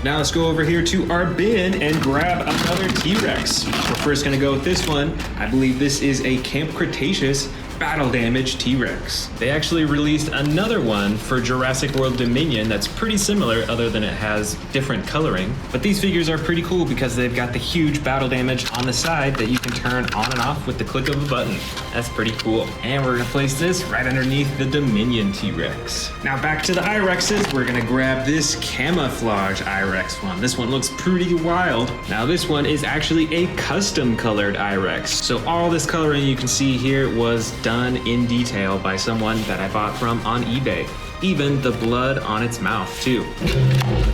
Now let's go over here to our bin and grab another T-Rex. We're first gonna go with this one. I believe this is a Camp Cretaceous battle damage T-Rex. They actually released another one for Jurassic World Dominion that's pretty similar, other than it has different coloring. But these figures are pretty cool because they've got the huge battle damage on the side that you can turn on and off with the click of a button. That's pretty cool. And we're gonna place this right underneath the Dominion T-Rex. Now back to the I-Rexes, we're gonna grab this camouflage I-Rex one. This one looks pretty wild. Now this one is actually a custom colored I-Rex. So all this coloring you can see here was done in detail by someone that I bought from on eBay. Even the blood on its mouth too.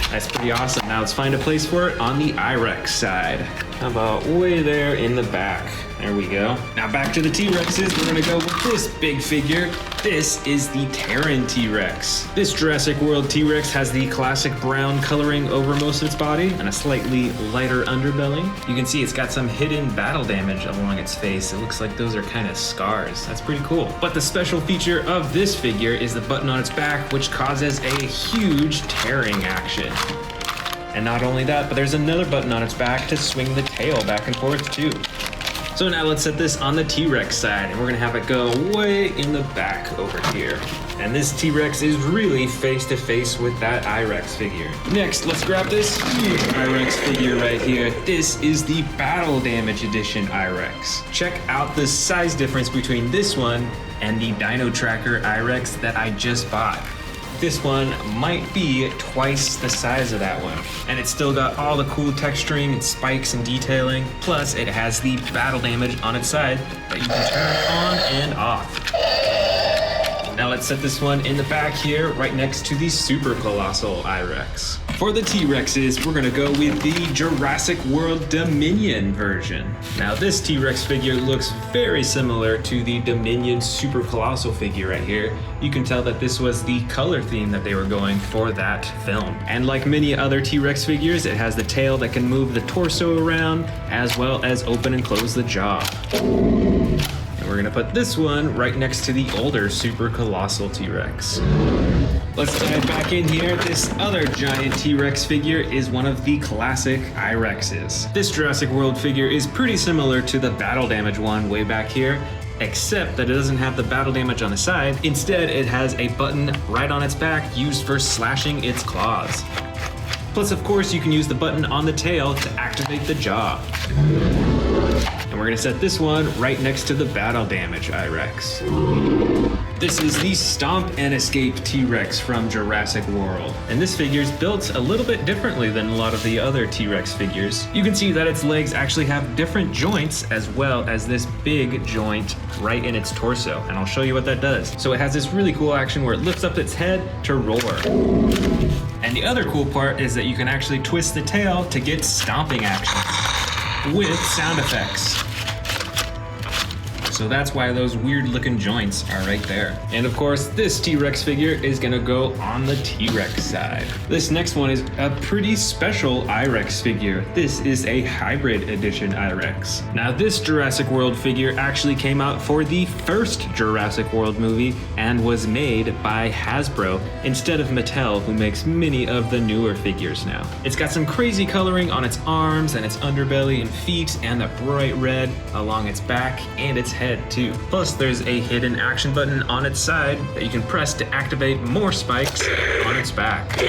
That's pretty awesome. Now let's find a place for it on the I-Rex side. How about way there in the back? There we go. Now back to the T-Rexes, we're gonna go with this big figure. This is the Terran T-Rex. This Jurassic World T-Rex has the classic brown coloring over most of its body and a slightly lighter underbelly. You can see it's got some hidden battle damage along its face. It looks like those are kind of scars. That's pretty cool. But the special feature of this figure is the button on its back, which causes a huge tearing action. And not only that, but there's another button on its back to swing the tail back and forth too. So now let's set this on the T-Rex side, and we're gonna have it go way in the back over here. And this T-Rex is really face to face with that I-Rex figure. Next, let's grab this huge I-Rex figure right here. This is the Battle Damage Edition I-Rex. Check out the size difference between this one and the Dino Tracker I-Rex that I just bought. This one might be twice the size of that one. And it's still got all the cool texturing and spikes and detailing. Plus it has the battle damage on its side that you can turn on and off. Now let's set this one in the back here, right next to the Super Colossal I-Rex. For the T-Rexes, we're gonna go with the Jurassic World Dominion version. Now this T-Rex figure looks very similar to the Dominion Super Colossal figure right here. You can tell that this was the color theme that they were going for that film. And like many other T-Rex figures, it has the tail that can move the torso around, as well as open and close the jaw. And we're gonna put this one right next to the older Super Colossal T-Rex. Let's dive back in here. This other giant T-Rex figure is one of the classic I-Rexes. This Jurassic World figure is pretty similar to the battle damage one way back here, except that it doesn't have the battle damage on the side. Instead, it has a button right on its back used for slashing its claws. Plus, of course, you can use the button on the tail to activate the jaw. And we're gonna set this one right next to the battle damage I-Rex. This is the Stomp and Escape T-Rex from Jurassic World. And this figure is built a little bit differently than a lot of the other T-Rex figures. You can see that its legs actually have different joints, as well as this big joint right in its torso. And I'll show you what that does. So it has this really cool action where it lifts up its head to roar. And the other cool part is that you can actually twist the tail to get stomping action with sound effects. So that's why those weird looking joints are right there. And of course, this T-Rex figure is gonna go on the T-Rex side. This next one is a pretty special I-Rex figure. This is a hybrid edition I-Rex. Now this Jurassic World figure actually came out for the first Jurassic World movie and was made by Hasbro instead of Mattel, who makes many of the newer figures now. It's got some crazy coloring on its arms and its underbelly and feet, and the bright red along its back and its head too. Plus there's a hidden action button on its side that you can press to activate more spikes on its back.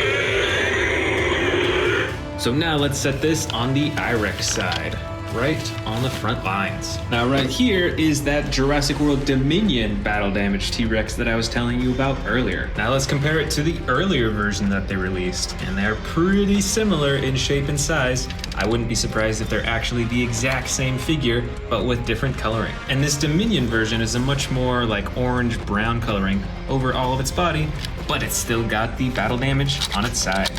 So now let's set this on the I-Rex side. right on the front lines. Now right here is that Jurassic World Dominion battle damage T-Rex that I was telling you about earlier. Now let's compare it to the earlier version that they released, and they're pretty similar in shape and size. I wouldn't be surprised if they're actually the exact same figure, but with different coloring. And this Dominion version is a much more like orange-brown coloring over all of its body, but it's still got the battle damage on its side.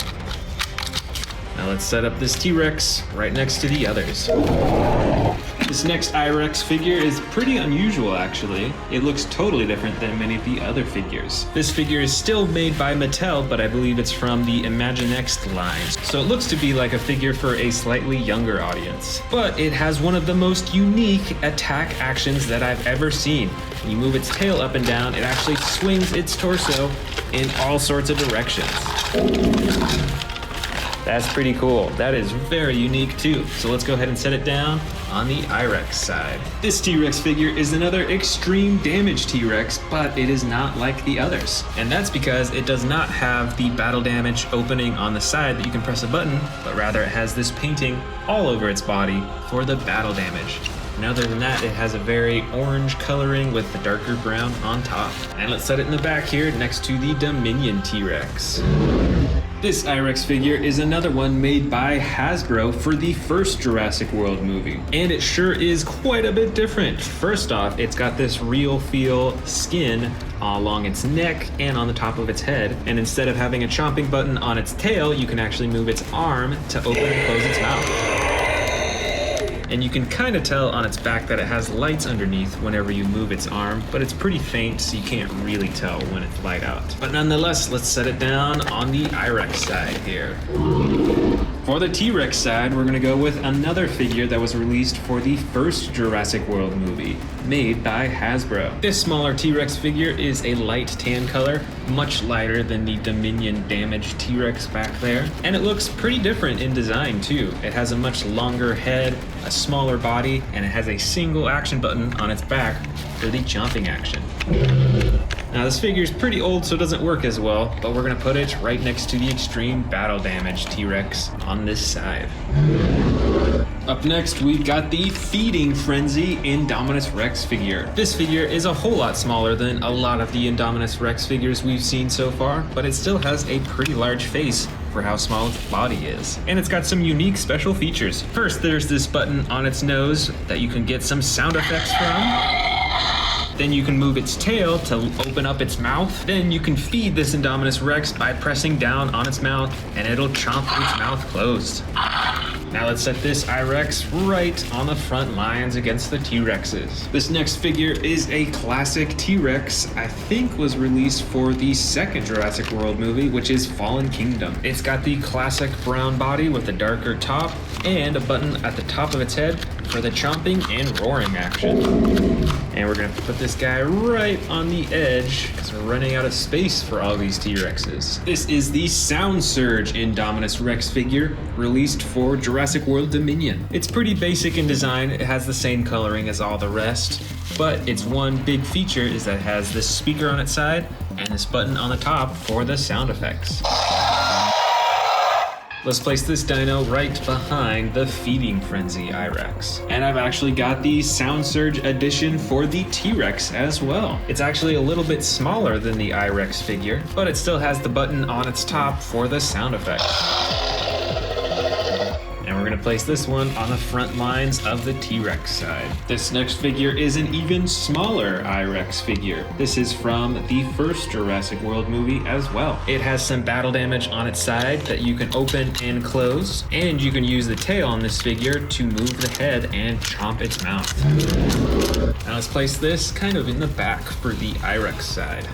Now let's set up this T-Rex right next to the others. This next I-Rex figure is pretty unusual actually. It looks totally different than many of the other figures. This figure is still made by Mattel, but I believe it's from the Imaginext line. So it looks to be like a figure for a slightly younger audience. But it has one of the most unique attack actions that I've ever seen. When you move its tail up and down, it actually swings its torso in all sorts of directions. That's pretty cool. That is very unique too. So let's go ahead and set it down on the I-Rex side. This T-Rex figure is another extreme damage T-Rex, but it is not like the others. And that's because it does not have the battle damage opening on the side that you can press a button, but rather it has this painting all over its body for the battle damage. And other than that, it has a very orange coloring with the darker brown on top. And let's set it in the back here next to the Dominion T-Rex. This I-Rex figure is another one made by Hasbro for the first Jurassic World movie. And it sure is quite a bit different. First off, it's got this real feel skin along its neck and on the top of its head. And instead of having a chomping button on its tail, you can actually move its arm to open and close its mouth. And you can kind of tell on its back that it has lights underneath whenever you move its arm, but it's pretty faint, so you can't really tell when it's light out. But nonetheless, let's set it down on the I-Rex side here. For the T-Rex side, we're gonna go with another figure that was released for the first Jurassic World movie, made by Hasbro. This smaller T-Rex figure is a light tan color, much lighter than the Dominion damaged T-Rex back there. And it looks pretty different in design too. It has a much longer head, a smaller body, and it has a single action button on its back for the chomping action. Now this figure is pretty old, so it doesn't work as well, but we're gonna put it right next to the extreme battle damage T-Rex on this side. Up next, we've got the Feeding Frenzy Indominus Rex figure. This figure is a whole lot smaller than a lot of the Indominus Rex figures we've seen so far, but it still has a pretty large face for how small its body is. And it's got some unique special features. First, there's this button on its nose that you can get some sound effects from. Then you can move its tail to open up its mouth. Then you can feed this Indominus Rex by pressing down on its mouth, and it'll chomp its mouth closed. Now let's set this I-Rex right on the front lines against the T-Rexes. This next figure is a classic T-Rex, I think was released for the second Jurassic World movie, which is Fallen Kingdom. It's got the classic brown body with a darker top and a button at the top of its head for the chomping and roaring action. And we're gonna put this guy right on the edge because we're running out of space for all these T-Rexes. This is the Sound Surge Indominus Rex figure released for Jurassic World Dominion. It's pretty basic in design. It has the same coloring as all the rest, but its one big feature is that it has this speaker on its side and this button on the top for the sound effects. Let's place this dino right behind the Feeding Frenzy I-Rex. And I've actually got the Sound Surge edition for the T-Rex as well. It's actually a little bit smaller than the I-Rex figure, but it still has the button on its top for the sound effects. And we're gonna place this one on the front lines of the T-Rex side. This next figure is an even smaller I-Rex figure. This is from the first Jurassic World movie as well. It has some battle damage on its side that you can open and close, and you can use the tail on this figure to move the head and chomp its mouth. Now let's place this kind of in the back for the I-Rex side.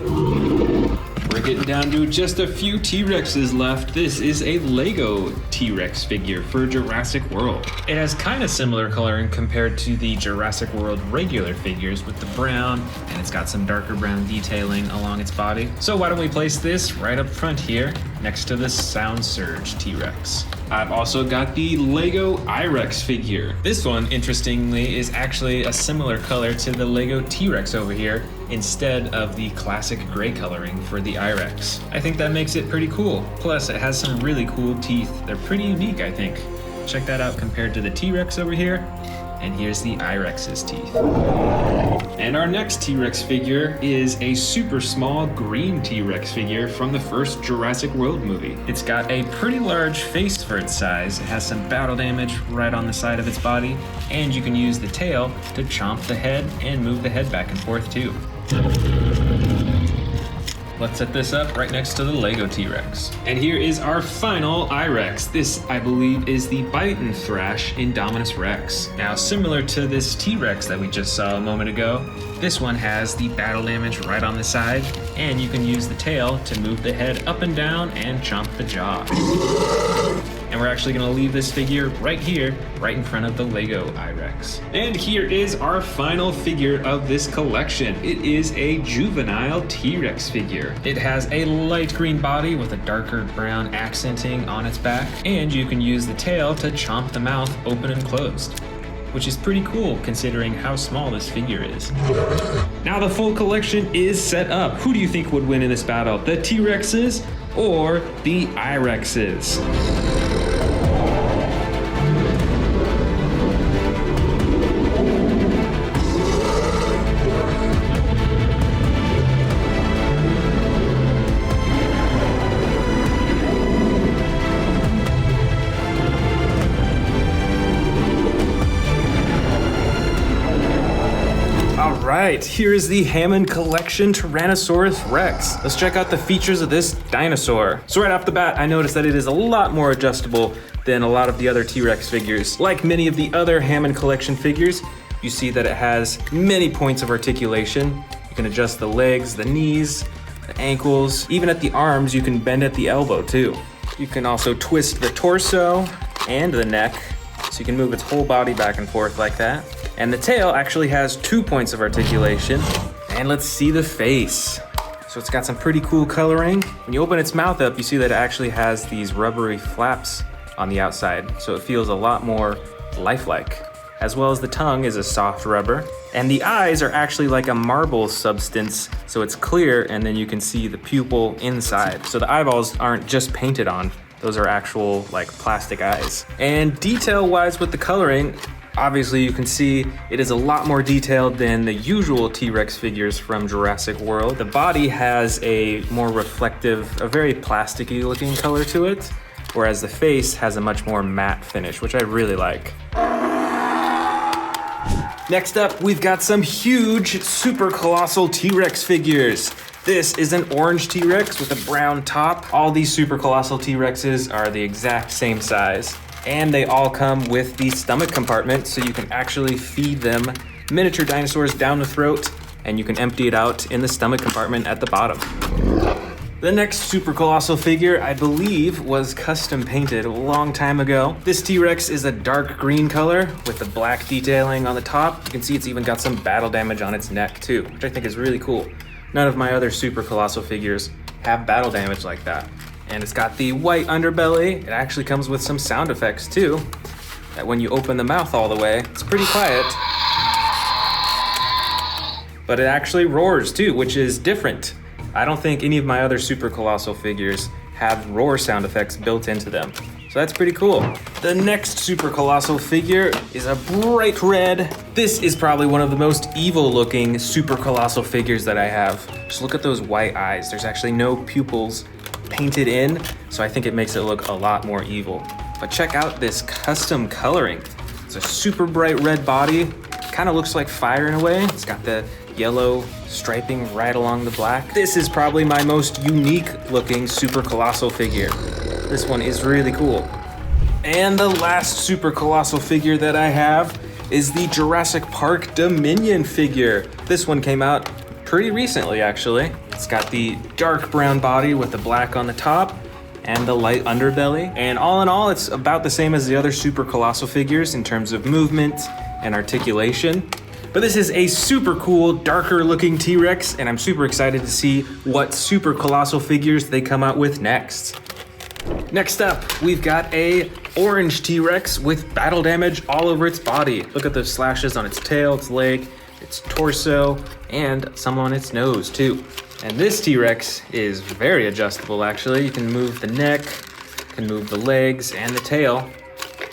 We're getting down to just a few T-Rexes left. This is a Lego T-Rex figure for Jurassic World. It has kind of similar coloring compared to the Jurassic World regular figures with the brown, and it's got some darker brown detailing along its body. So why don't we place this right up front here next to the Sound Surge T-Rex. I've also got the Lego I-Rex figure. This one, interestingly, is actually a similar color to the Lego T-Rex over here, instead of the classic gray coloring for the I-Rex. I think that makes it pretty cool. Plus, it has some really cool teeth. They're pretty unique, I think. Check that out compared to the T-Rex over here. And here's the I-Rex's teeth. And our next T-Rex figure is a super small green T-Rex figure from the first Jurassic World movie. It's got a pretty large face for its size. It has some battle damage right on the side of its body, and you can use the tail to chomp the head and move the head back and forth too. Let's set this up right next to the Lego T-Rex. And here is our final I-Rex. This, I believe, is the Bite and Thrash Indominus Rex. Now, similar to this T-Rex that we just saw a moment ago, this one has the battle damage right on the side, and you can use the tail to move the head up and down and chomp the jaw. And we're actually gonna leave this figure right here, right in front of the Lego I-Rex. And here is our final figure of this collection. It is a juvenile T-Rex figure. It has a light green body with a darker brown accenting on its back, and you can use the tail to chomp the mouth open and closed, which is pretty cool considering how small this figure is. Now the full collection is set up. Who do you think would win in this battle? The T-Rexes or the I-Rexes? Alright, here is the Hammond Collection Tyrannosaurus Rex. Let's check out the features of this dinosaur. So right off the bat, I noticed that it is a lot more adjustable than a lot of the other T-Rex figures. Like many of the other Hammond Collection figures, you see that it has many points of articulation. You can adjust the legs, the knees, the ankles, even at the arms, you can bend at the elbow too. You can also twist the torso and the neck, so you can move its whole body back and forth like that. And the tail actually has 2 points of articulation. And let's see the face. So it's got some pretty cool coloring. When you open its mouth up, you see that it actually has these rubbery flaps on the outside, so it feels a lot more lifelike. As well as the tongue is a soft rubber. And the eyes are actually like a marble substance, so it's clear, and then you can see the pupil inside. So the eyeballs aren't just painted on, those are actual like plastic eyes. And detail-wise with the coloring, obviously you can see it is a lot more detailed than the usual T-Rex figures from Jurassic World. The body has a more reflective, a very plasticky looking color to it, whereas the face has a much more matte finish, which I really like. Next up, we've got some huge super colossal T-Rex figures. This is an orange T-Rex with a brown top. All these super colossal T-Rexes are the exact same size, and they all come with the stomach compartment, so you can actually feed them miniature dinosaurs down the throat, and you can empty it out in the stomach compartment at the bottom. The next super colossal figure, I believe, was custom painted a long time ago. This T-Rex is a dark green color with the black detailing on the top. You can see it's even got some battle damage on its neck too, which I think is really cool. None of my other super colossal figures have battle damage like that. And it's got the white underbelly. It actually comes with some sound effects too, that when you open the mouth all the way, it's pretty quiet. But it actually roars too, which is different. I don't think any of my other super colossal figures have roar sound effects built into them. So that's pretty cool. The next super colossal figure is a bright red. This is probably one of the most evil looking super colossal figures that I have. Just look at those white eyes. There's actually no pupils painted in, so I think it makes it look a lot more evil. But check out this custom coloring. It's a super bright red body. Kind of looks like fire in a way. It's got the yellow striping right along the black. This is probably my most unique looking super colossal figure. This one is really cool. And the last super colossal figure that I have is the Jurassic Park Dominion figure. This one came out pretty recently, actually. It's got the dark brown body with the black on the top and the light underbelly. And all in all, it's about the same as the other super colossal figures in terms of movement and articulation. But this is a super cool, darker looking T-Rex, and I'm super excited to see what super colossal figures they come out with next. Next up, we've got a orange T-Rex with battle damage all over its body. Look at those slashes on its tail, its leg, its torso, and some on its nose too. And this T-Rex is very adjustable actually. You can move the neck, you can move the legs and the tail.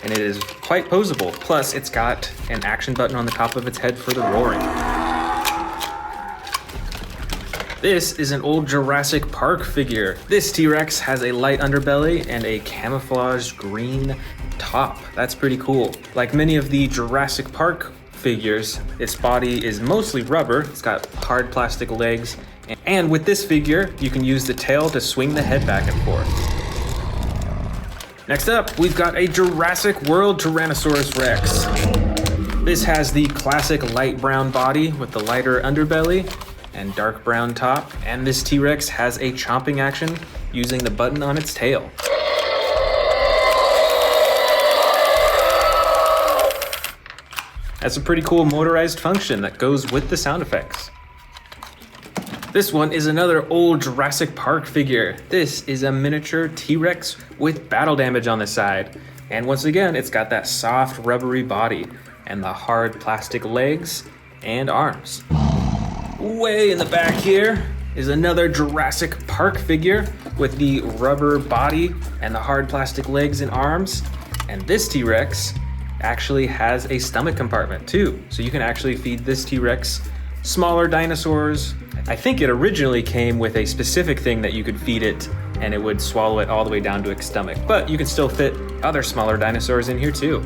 and it is quite posable. Plus, it's got an action button on the top of its head for the roaring. This is an old Jurassic Park figure. This T-Rex has a light underbelly and a camouflaged green top. That's pretty cool. Like many of the Jurassic Park figures, its body is mostly rubber. It's got hard plastic legs. And with this figure, you can use the tail to swing the head back and forth. Next up, we've got a Jurassic World Tyrannosaurus Rex. This has the classic light brown body with the lighter underbelly and dark brown top. And this T-Rex has a chomping action using the button on its tail. That's a pretty cool motorized function that goes with the sound effects. This one is another old Jurassic Park figure. This is a miniature T-Rex with battle damage on the side. And once again, it's got that soft rubbery body and the hard plastic legs and arms. Way in the back here is another Jurassic Park figure with the rubber body and the hard plastic legs and arms. And this T-Rex actually has a stomach compartment too. So you can actually feed this T-Rex smaller dinosaurs. I think it originally came with a specific thing that you could feed it and it would swallow it all the way down to its stomach, but you can still fit other smaller dinosaurs in here too.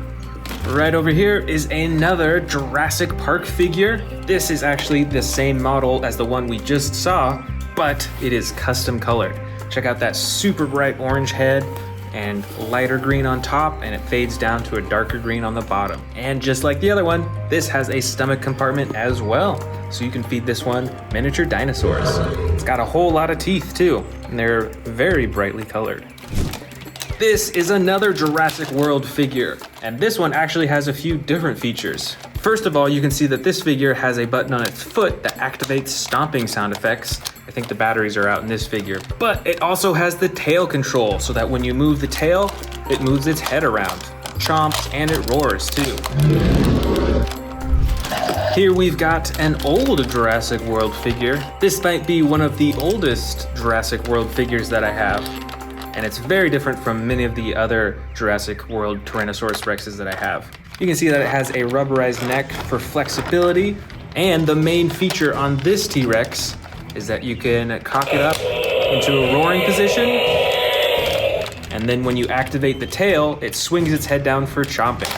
Right over here is another Jurassic Park figure. This is actually the same model as the one we just saw, but it is custom colored. Check out that super bright orange head and lighter green on top, and it fades down to a darker green on the bottom. And just like the other one, this has a stomach compartment as well. So you can feed this one miniature dinosaurs. It's got a whole lot of teeth too, and they're very brightly colored. This is another Jurassic World figure, and this one actually has a few different features. First of all, you can see that this figure has a button on its foot that activates stomping sound effects. I think the batteries are out in this figure. But it also has the tail control, so that when you move the tail, it moves its head around, chomps, and it roars too. Here we've got an old Jurassic World figure. This might be one of the oldest Jurassic World figures that I have, and it's very different from many of the other Jurassic World Tyrannosaurus Rexes that I have. You can see that it has a rubberized neck for flexibility, and the main feature on this T-Rex is that you can cock it up into a roaring position, and then when you activate the tail, it swings its head down for chomping.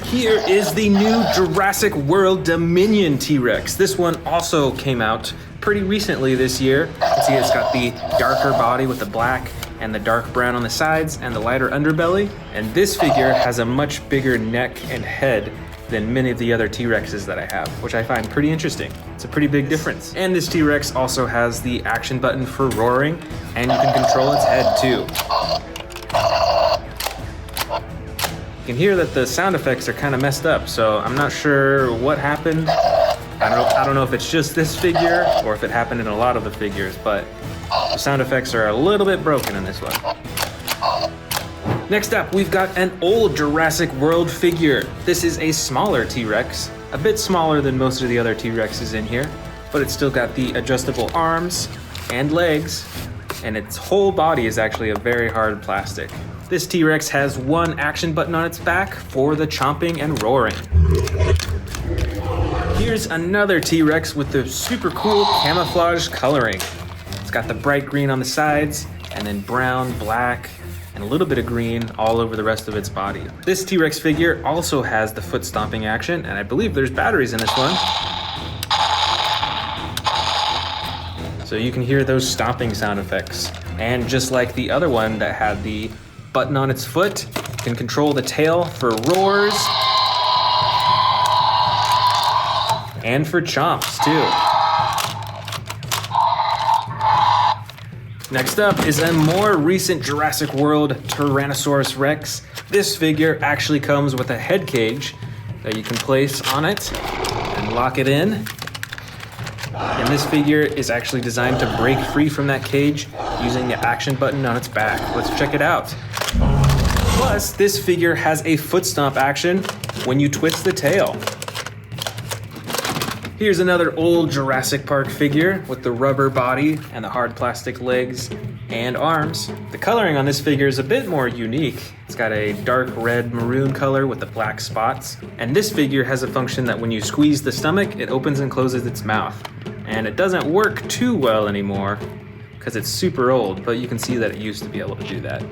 Here is the new Jurassic World Dominion T-Rex. This one also came out pretty recently this year. You can see it's got the darker body with the black and the dark brown on the sides and the lighter underbelly. And this figure has a much bigger neck and head than many of the other T-Rexes that I have, which I find pretty interesting. It's a pretty big difference. And this T-Rex also has the action button for roaring, and you can control its head too. You can hear that the sound effects are kind of messed up, so I'm not sure what happened. I don't know if it's just this figure or if it happened in a lot of the figures, but the sound effects are a little bit broken in this one. Next up, we've got an old Jurassic World figure. This is a smaller T-Rex, a bit smaller than most of the other T-Rexes in here, but it's still got the adjustable arms and legs, and its whole body is actually a very hard plastic. This T-Rex has one action button on its back for the chomping and roaring. Here's another T-Rex with the super cool camouflage coloring. It's got the bright green on the sides, and then brown, black, and a little bit of green all over the rest of its body. This T-Rex figure also has the foot stomping action, and I believe there's batteries in this one. So you can hear those stomping sound effects. And just like the other one that had the button on its foot, you can control the tail for roars and for chomps too. Next up is a more recent Jurassic World Tyrannosaurus Rex. This figure actually comes with a head cage that you can place on it and lock it in. And this figure is actually designed to break free from that cage using the action button on its back. Let's check it out. Plus, this figure has a foot stomp action when you twist the tail. Here's another old Jurassic Park figure with the rubber body and the hard plastic legs and arms. The coloring on this figure is a bit more unique. It's got a dark red maroon color with the black spots. And this figure has a function that when you squeeze the stomach, it opens and closes its mouth. And it doesn't work too well anymore because it's super old, but you can see that it used to be able to do that.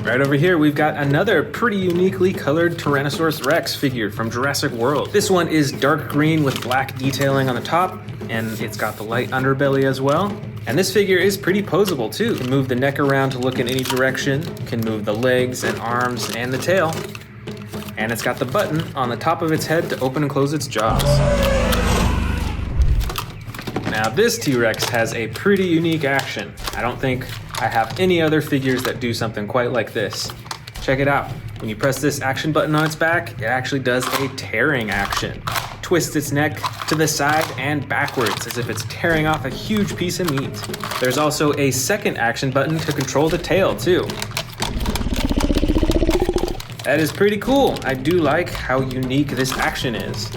Right over here, we've got another pretty uniquely colored Tyrannosaurus Rex figure from Jurassic World. This one is dark green with black detailing on the top, and it's got the light underbelly as well. And this figure is pretty posable too. You can move the neck around to look in any direction, can move the legs and arms and the tail. And it's got the button on the top of its head to open and close its jaws. Now this T-Rex has a pretty unique action. I don't think I have any other figures that do something quite like this. Check it out. When you press this action button on its back, it actually does a tearing action. Twists its neck to the side and backwards as if it's tearing off a huge piece of meat. There's also a second action button to control the tail too. That is pretty cool. I do like how unique this action is.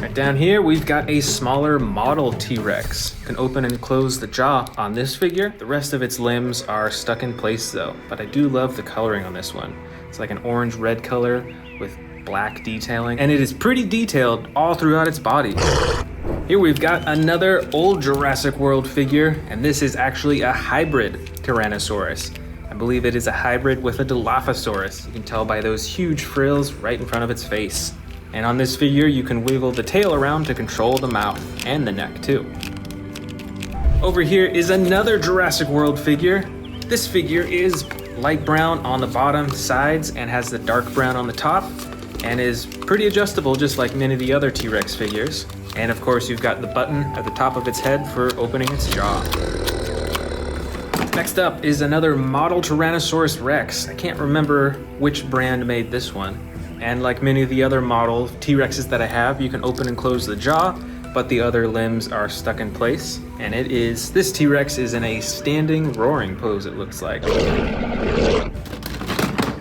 Right down here, we've got a smaller model T-Rex. You can open and close the jaw on this figure. The rest of its limbs are stuck in place though, but I do love the coloring on this one. It's like an orange-red color with black detailing, and it is pretty detailed all throughout its body. Here we've got another old Jurassic World figure, and this is actually a hybrid Tyrannosaurus. I believe it is a hybrid with a Dilophosaurus. You can tell by those huge frills right in front of its face. And on this figure, you can wiggle the tail around to control the mouth and the neck too. Over here is another Jurassic World figure. This figure is light brown on the bottom sides and has the dark brown on the top, and is pretty adjustable just like many of the other T-Rex figures. And of course you've got the button at the top of its head for opening its jaw. Next up is another model Tyrannosaurus Rex. I can't remember which brand made this one. And like many of the other model T-Rexes that I have, you can open and close the jaw, but the other limbs are stuck in place. And this T-Rex is in a standing roaring pose, it looks like.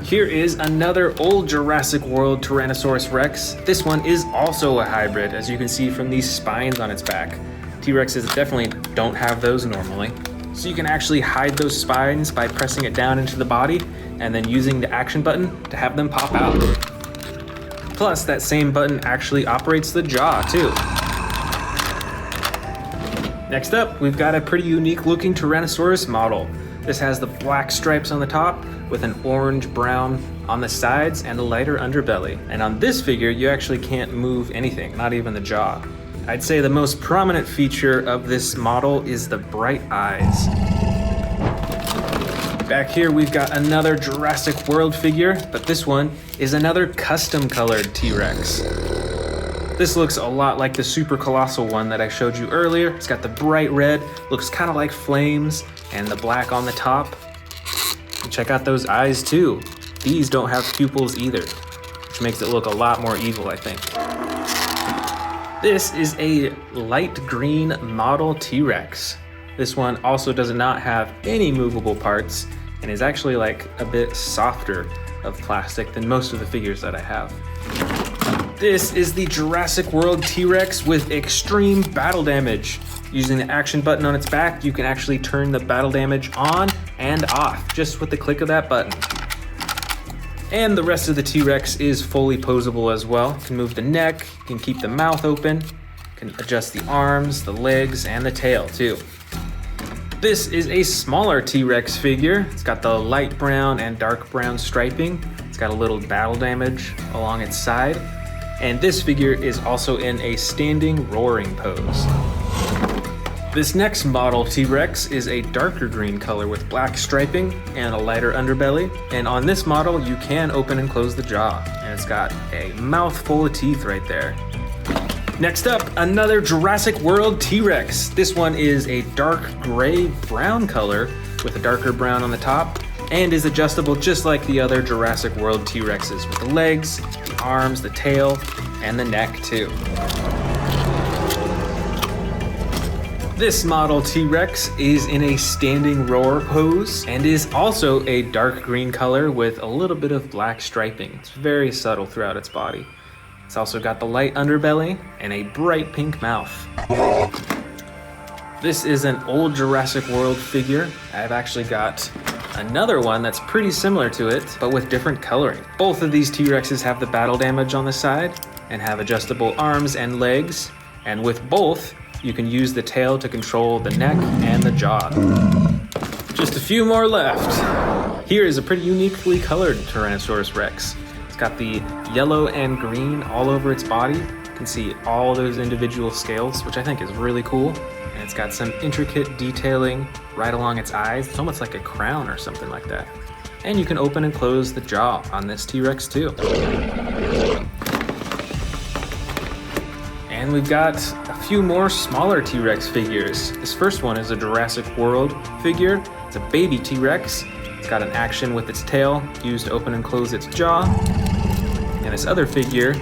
Here is another old Jurassic World Tyrannosaurus Rex. This one is also a hybrid, as you can see from these spines on its back. T-Rexes definitely don't have those normally. So you can actually hide those spines by pressing it down into the body and then using the action button to have them pop out. Plus, that same button actually operates the jaw too. Next up, we've got a pretty unique looking Tyrannosaurus model. This has the black stripes on the top with an orange-brown on the sides and a lighter underbelly. And on this figure, you actually can't move anything, not even the jaw. I'd say the most prominent feature of this model is the bright eyes. Back here, we've got another Jurassic World figure, but this one is another custom-colored T-Rex. This looks a lot like the super colossal one that I showed you earlier. It's got the bright red, looks kind of like flames, and the black on the top. And check out those eyes too. These don't have pupils either, which makes it look a lot more evil, I think. This is a light green model T-Rex. This one also does not have any movable parts and is actually like a bit softer of plastic than most of the figures that I have. This is the Jurassic World T-Rex with extreme battle damage. Using the action button on its back, you can actually turn the battle damage on and off just with the click of that button. And the rest of the T-Rex is fully posable as well. You can move the neck, you can keep the mouth open, you can adjust the arms, the legs, and the tail too. This is a smaller T-Rex figure. It's got the light brown and dark brown striping. It's got a little battle damage along its side. And this figure is also in a standing roaring pose. This next model T-Rex is a darker green color with black striping and a lighter underbelly. And on this model, you can open and close the jaw. And it's got a mouthful of teeth right there. Next up, another Jurassic World T-Rex. This one is a dark gray brown color with a darker brown on the top and is adjustable just like the other Jurassic World T-Rexes with the legs, the arms, the tail, and the neck too. This model T-Rex is in a standing roar pose and is also a dark green color with a little bit of black striping. It's very subtle throughout its body. It's also got the light underbelly and a bright pink mouth. This is an old Jurassic World figure. I've actually got another one that's pretty similar to it, but with different coloring. Both of these T-Rexes have the battle damage on the side and have adjustable arms and legs. And with both, you can use the tail to control the neck and the jaw. Just a few more left. Here is a pretty uniquely colored Tyrannosaurus Rex. It's got the yellow and green all over its body. You can see all those individual scales, which I think is really cool. And it's got some intricate detailing right along its eyes. It's almost like a crown or something like that. And you can open and close the jaw on this T-Rex too. And we've got a few more smaller T-Rex figures. This first one is a Jurassic World figure. It's a baby T-Rex. It's got an action with its tail used to open and close its jaw. And this other figure,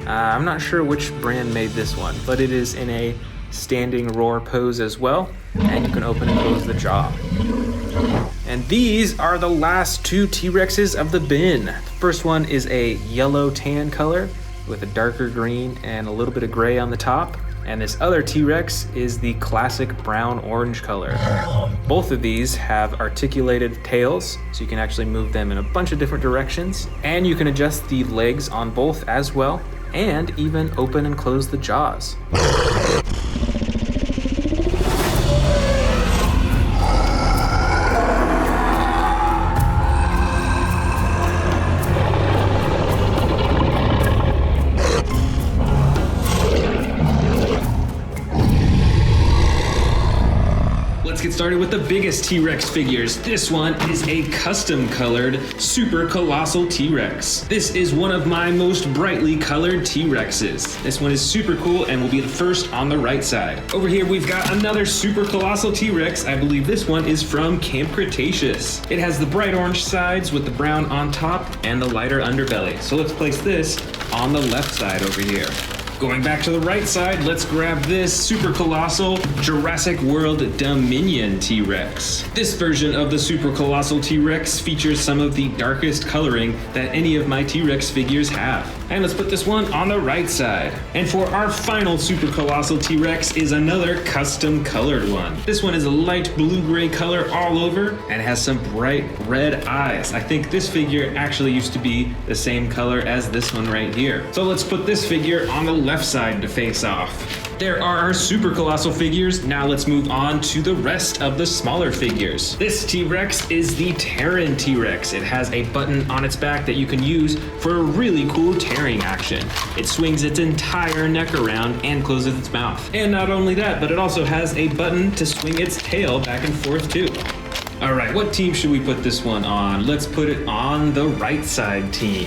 I'm not sure which brand made this one, but it is in a standing roar pose as well, and you can open and close the jaw. And these are the last two T-Rexes of the bin. The first one is a yellow tan color with a darker green and a little bit of gray on the top. And this other T-Rex is the classic brown orange color. Both of these have articulated tails, so you can actually move them in a bunch of different directions. And you can adjust the legs on both as well, and even open and close the jaws. Let's get started with the biggest T-Rex figures. This one is a custom colored super colossal T-Rex. This is one of my most brightly colored T-Rexes. This one is super cool and will be the first on the right side. Over here we've got another super colossal T-Rex. I believe this one is from Camp Cretaceous. It has the bright orange sides with the brown on top and the lighter underbelly. So let's place this on the left side over here. Going back to the right side, let's grab this super colossal Jurassic World Dominion T-Rex. This version of the super colossal T-Rex features some of the darkest coloring that any of my T-Rex figures have. And let's put this one on the right side. And for our final super colossal T-Rex is another custom colored one. This one is a light blue-gray color all over and has some bright red eyes. I think this figure actually used to be the same color as this one right here. So let's put this figure on the left side to face off. There are our super colossal figures. Now let's move on to the rest of the smaller figures. This T-Rex is the Terran T-Rex. It has a button on its back that you can use for a really cool tearing action. It swings its entire neck around and closes its mouth. And not only that, but it also has a button to swing its tail back and forth too. All right, what team should we put this one on? Let's put it on the right side team.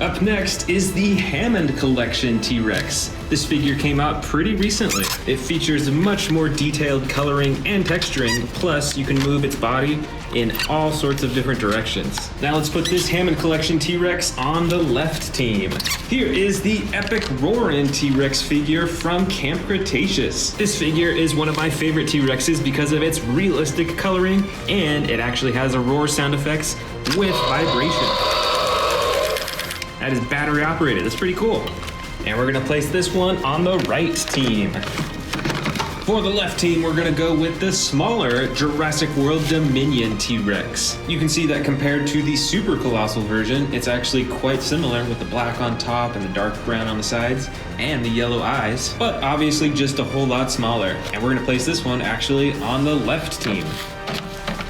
Up next is the Hammond Collection T-Rex. This figure came out pretty recently. It features much more detailed coloring and texturing, plus you can move its body in all sorts of different directions. Now let's put this Hammond Collection T-Rex on the left team. Here is the epic Roarin' T-Rex figure from Camp Cretaceous. This figure is one of my favorite T-Rexes because of its realistic coloring, and it actually has a roar sound effects with vibration. That is battery operated. That's pretty cool. And we're gonna place this one on the right team. For the left team, we're gonna go with the smaller Jurassic World Dominion T-Rex. You can see that compared to the super colossal version, it's actually quite similar with the black on top and the dark brown on the sides and the yellow eyes, but obviously just a whole lot smaller. And we're gonna place this one actually on the left team.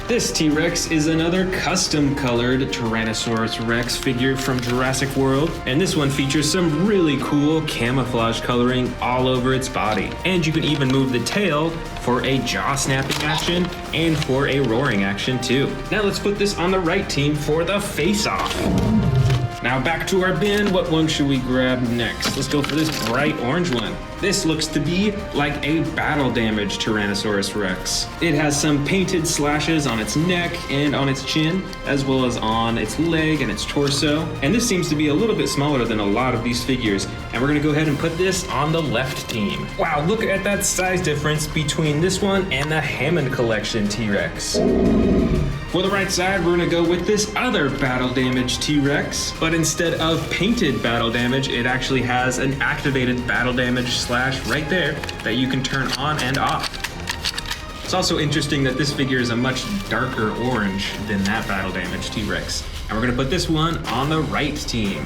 This T-Rex is another custom-colored Tyrannosaurus Rex figure from Jurassic World, and this one features some really cool camouflage coloring all over its body. And you can even move the tail for a jaw-snapping action and for a roaring action too. Now let's put this on the right team for the face-off. Now back to our bin, what one should we grab next? Let's go for this bright orange one. This looks to be like a battle-damaged Tyrannosaurus Rex. It has some painted slashes on its neck and on its chin, as well as on its leg and its torso. And this seems to be a little bit smaller than a lot of these figures. And we're gonna go ahead and put this on the left team. Wow, look at that size difference between this one and the Hammond Collection T-Rex. For the right side, we're gonna go with this other battle damaged T-Rex, but instead of painted battle damage, it actually has an activated battle damage / flash right there that you can turn on and off. It's also interesting that this figure is a much darker orange than that battle damage T-Rex. And we're gonna put this one on the right team.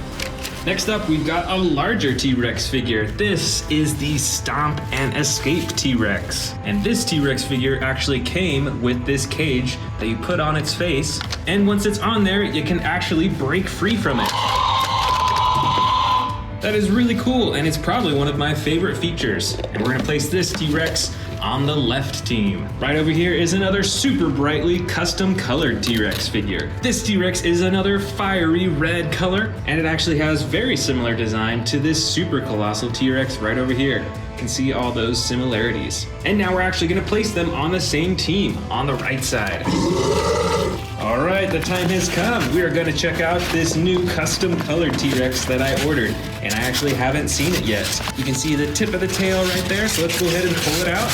Next up, we've got a larger T-Rex figure. This is the Stomp and Escape T-Rex. And this T-Rex figure actually came with this cage that you put on its face. And once it's on there, you can actually break free from it. That is really cool, and it's probably one of my favorite features. And we're gonna place this T-Rex on the left team. Right over here is another super brightly custom colored T-Rex figure. This T-Rex is another fiery red color, and it actually has very similar design to this super colossal T-Rex right over here. You can see all those similarities. And now we're actually gonna place them on the same team on the right side. All right, the time has come. We are gonna check out this new custom colored T-Rex that I ordered, and I actually haven't seen it yet. You can see the tip of the tail right there, so let's go ahead and pull it out.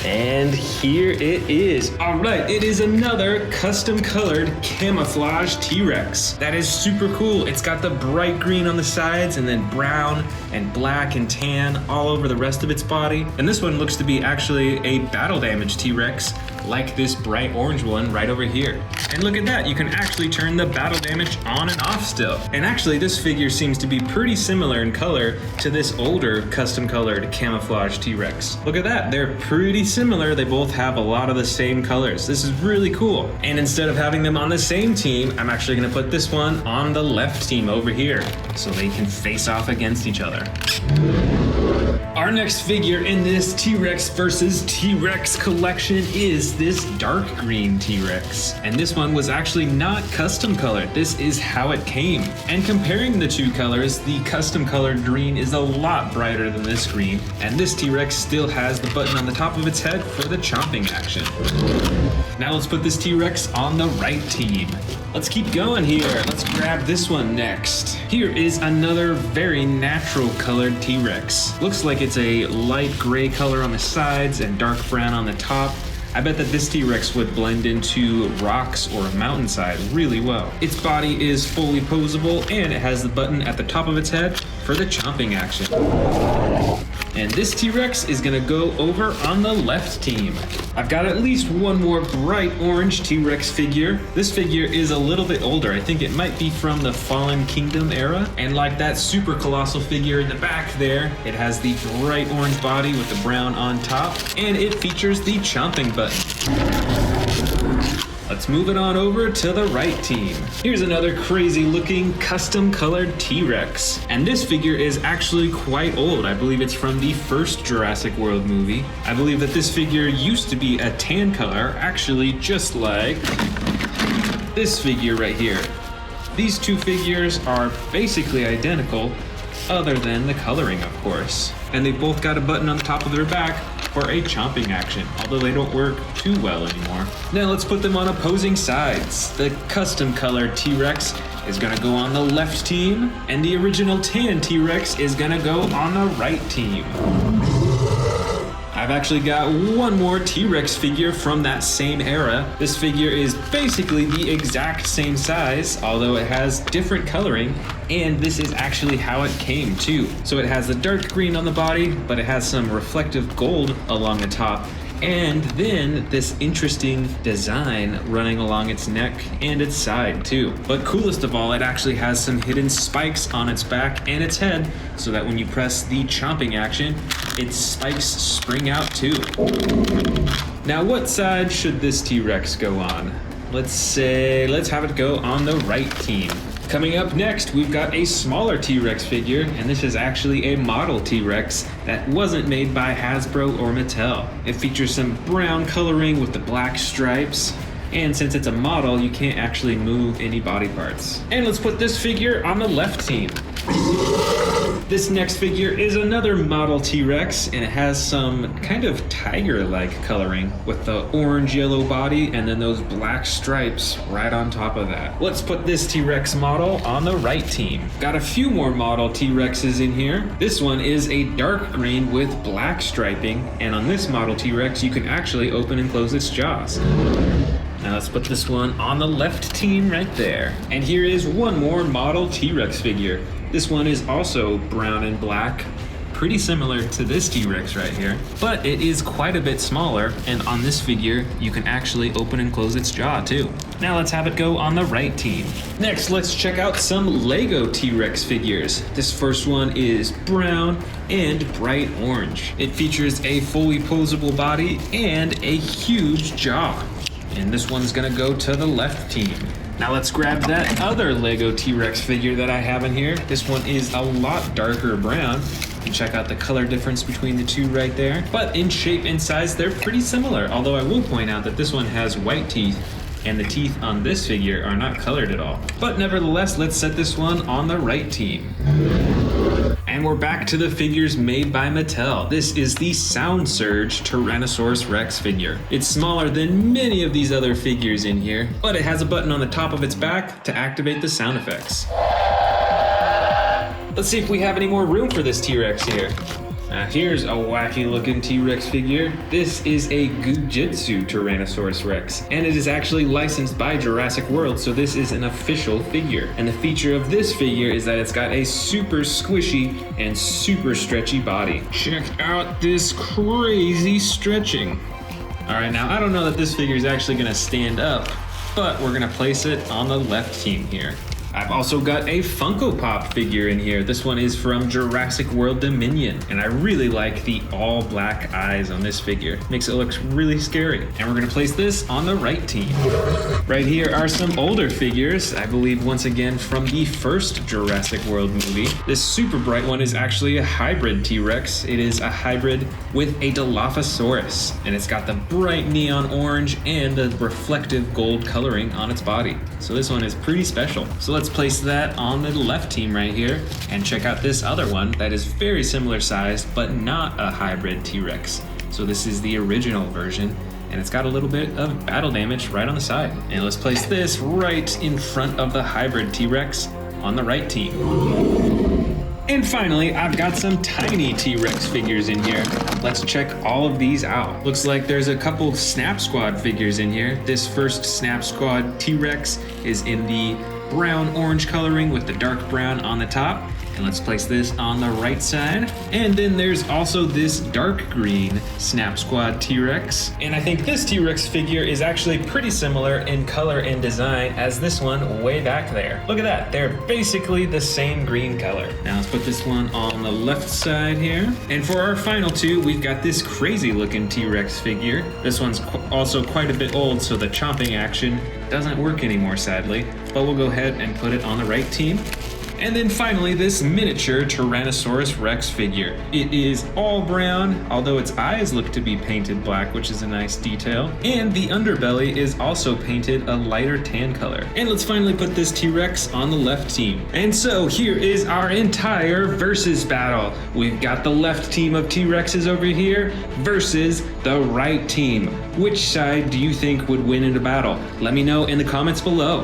And here it is. All right, it is another custom colored camouflage T-Rex. That is super cool. It's got the bright green on the sides and then brown and black and tan all over the rest of its body. And this one looks to be actually a battle damage T-Rex, like this bright orange one right over here. And look at that, you can actually turn the battle damage on and off still. And actually this figure seems to be pretty similar in color to this older custom colored camouflage T-Rex. Look at that, they're pretty similar. They both have a lot of the same colors. This is really cool. And instead of having them on the same team, I'm actually gonna put this one on the left team over here so they can face off against each other. Our next figure in this T-Rex versus T-Rex collection is this dark green T-Rex. And this one was actually not custom colored. This is how it came. And comparing the two colors, the custom colored green is a lot brighter than this green. And this T-Rex still has the button on the top of its head for the chomping action. Now let's put this T-Rex on the right team. Let's keep going here. Let's grab this one next. Here is another very natural colored T-Rex. Looks like it's a light gray color on the sides and dark brown on the top. I bet that this T-Rex would blend into rocks or a mountainside really well. Its body is fully posable and it has the button at the top of its head for the chomping action. And this T-Rex is gonna go over on the left team. I've got at least one more bright orange T-Rex figure. This figure is a little bit older. I think it might be from the Fallen Kingdom era. And like that super colossal figure in the back there, it has the bright orange body with the brown on top, and it features the chomping button. Let's move it on over to the right team. Here's another crazy looking custom colored T-Rex. And this figure is actually quite old. I believe it's from the first Jurassic World movie. I believe that this figure used to be a tan color, actually just like this figure right here. These two figures are basically identical, other than the coloring, of course. And they both got a button on the top of their back for a chomping action, although they don't work too well anymore. Now let's put them on opposing sides. The custom colored T-Rex is gonna go on the left team, and the original tan T-Rex is gonna go on the right team. I've actually got one more T-Rex figure from that same era. This figure is basically the exact same size, although it has different coloring, and this is actually how it came too. So it has the dark green on the body, but it has some reflective gold along the top, and then this interesting design running along its neck and its side too. But coolest of all, it actually has some hidden spikes on its back and its head, so that when you press the chomping action, its spikes spring out too. Now what side should this T-Rex go on? Let's have it go on the right team. Coming up next, we've got a smaller T-Rex figure, and this is actually a model T-Rex that wasn't made by Hasbro or Mattel. It features some brown coloring with the black stripes, and since it's a model, you can't actually move any body parts. And let's put this figure on the left team. This next figure is another model T-Rex, and it has some kind of tiger-like coloring with the orange-yellow body and then those black stripes right on top of that. Let's put this T-Rex model on the right team. Got a few more model T-Rexes in here. This one is a dark green with black striping, and on this model T-Rex, you can actually open and close its jaws. Now let's put this one on the left team right there. And here is one more model T-Rex figure. This one is also brown and black, pretty similar to this T-Rex right here, but it is quite a bit smaller, and on this figure, you can actually open and close its jaw too. Now let's have it go on the right team. Next, let's check out some Lego T-Rex figures. This first one is brown and bright orange. It features a fully posable body and a huge jaw. And this one's gonna go to the left team. Now let's grab that other Lego T-Rex figure that I have in here. This one is a lot darker brown. You can check out the color difference between the two right there. But in shape and size, they're pretty similar. Although I will point out that this one has white teeth and the teeth on this figure are not colored at all. But nevertheless, let's set this one on the right team. And we're back to the figures made by Mattel. This is the Sound Surge Tyrannosaurus Rex figure. It's smaller than many of these other figures in here, but it has a button on the top of its back to activate the sound effects. Let's see if we have any more room for this T-Rex here. Now here's a wacky looking T-Rex figure. This is a Gujitsu Tyrannosaurus Rex, and it is actually licensed by Jurassic World, so this is an official figure. And the feature of this figure is that it's got a super squishy and super stretchy body. Check out this crazy stretching. All right, now I don't know that this figure is actually gonna stand up, but we're gonna place it on the left team here. I've also got a Funko Pop figure in here. This one is from Jurassic World Dominion, and I really like the all black eyes on this figure. Makes it look really scary. And we're gonna place this on the right team. Right here are some older figures, I believe once again from the first Jurassic World movie. This super bright one is actually a hybrid T-Rex. It is a hybrid with a Dilophosaurus, and it's got the bright neon orange and the reflective gold coloring on its body. So this one is pretty special. So let's place that on the left team right here and check out this other one that is very similar sized but not a hybrid T-Rex. So this is the original version, and it's got a little bit of battle damage right on the side. And let's place this right in front of the hybrid T-Rex on the right team. And finally, I've got some tiny T-Rex figures in here. Let's check all of these out. Looks like there's a couple Snap Squad figures in here. This first Snap Squad T-Rex is in the brown orange coloring with the dark brown on the top. And let's place this on the right side. And then there's also this dark green Snap Squad T-Rex. And I think this T-Rex figure is actually pretty similar in color and design as this one way back there. Look at that, they're basically the same green color. Now let's put this one on the left side here. And for our final two, we've got this crazy looking T-Rex figure. This one's also quite a bit old, so the chomping action doesn't work anymore, sadly. But we'll go ahead and put it on the right team. And then finally, this miniature Tyrannosaurus Rex figure. It is all brown, although its eyes look to be painted black, which is a nice detail. And the underbelly is also painted a lighter tan color. And let's finally put this T-Rex on the left team. And so here is our entire versus battle. We've got the left team of T-Rexes over here versus the right team. Which side do you think would win in a battle? Let me know in the comments below.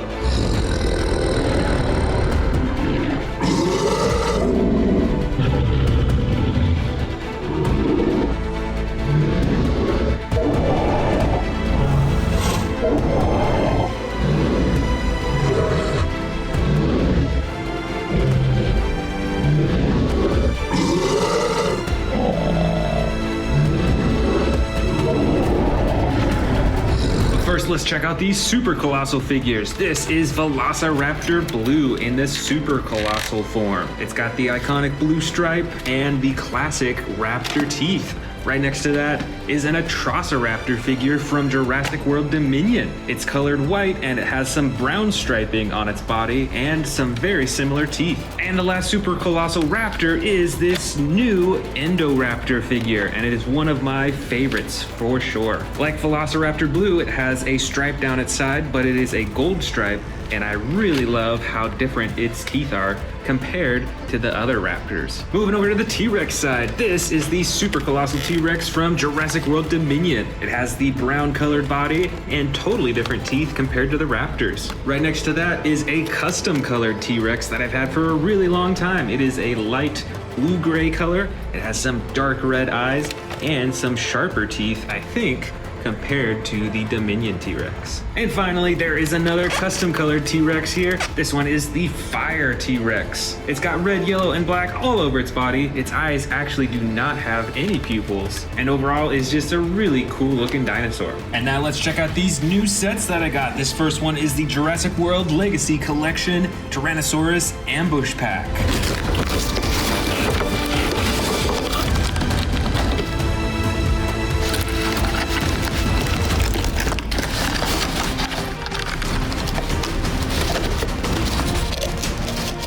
Let's check out these super colossal figures. This is Velociraptor Blue in this super colossal form. It's got the iconic blue stripe and the classic raptor teeth. Right next to that is an Atrociraptor figure from Jurassic World Dominion. It's colored white and it has some brown striping on its body and some very similar teeth. And the last super colossal raptor is this new Indoraptor figure, and it is one of my favorites for sure. Like Velociraptor Blue, it has a stripe down its side, but it is a gold stripe, and I really love how different its teeth are compared to the other raptors. Moving over to the T-Rex side, this is the super colossal T-Rex from Jurassic World Dominion. It has the brown colored body and totally different teeth compared to the raptors. Right next to that is a custom colored T-Rex that I've had for a really long time. It is a light blue-gray color. It has some dark red eyes and some sharper teeth, I think, compared to the Dominion T-Rex. And finally, there is another custom colored T-Rex here. This one is the Fire T-Rex. It's got red, yellow, and black all over its body. Its eyes actually do not have any pupils, and overall is just a really cool looking dinosaur. And now let's check out these new sets that I got. This first one is the Jurassic World Legacy Collection Tyrannosaurus Ambush Pack.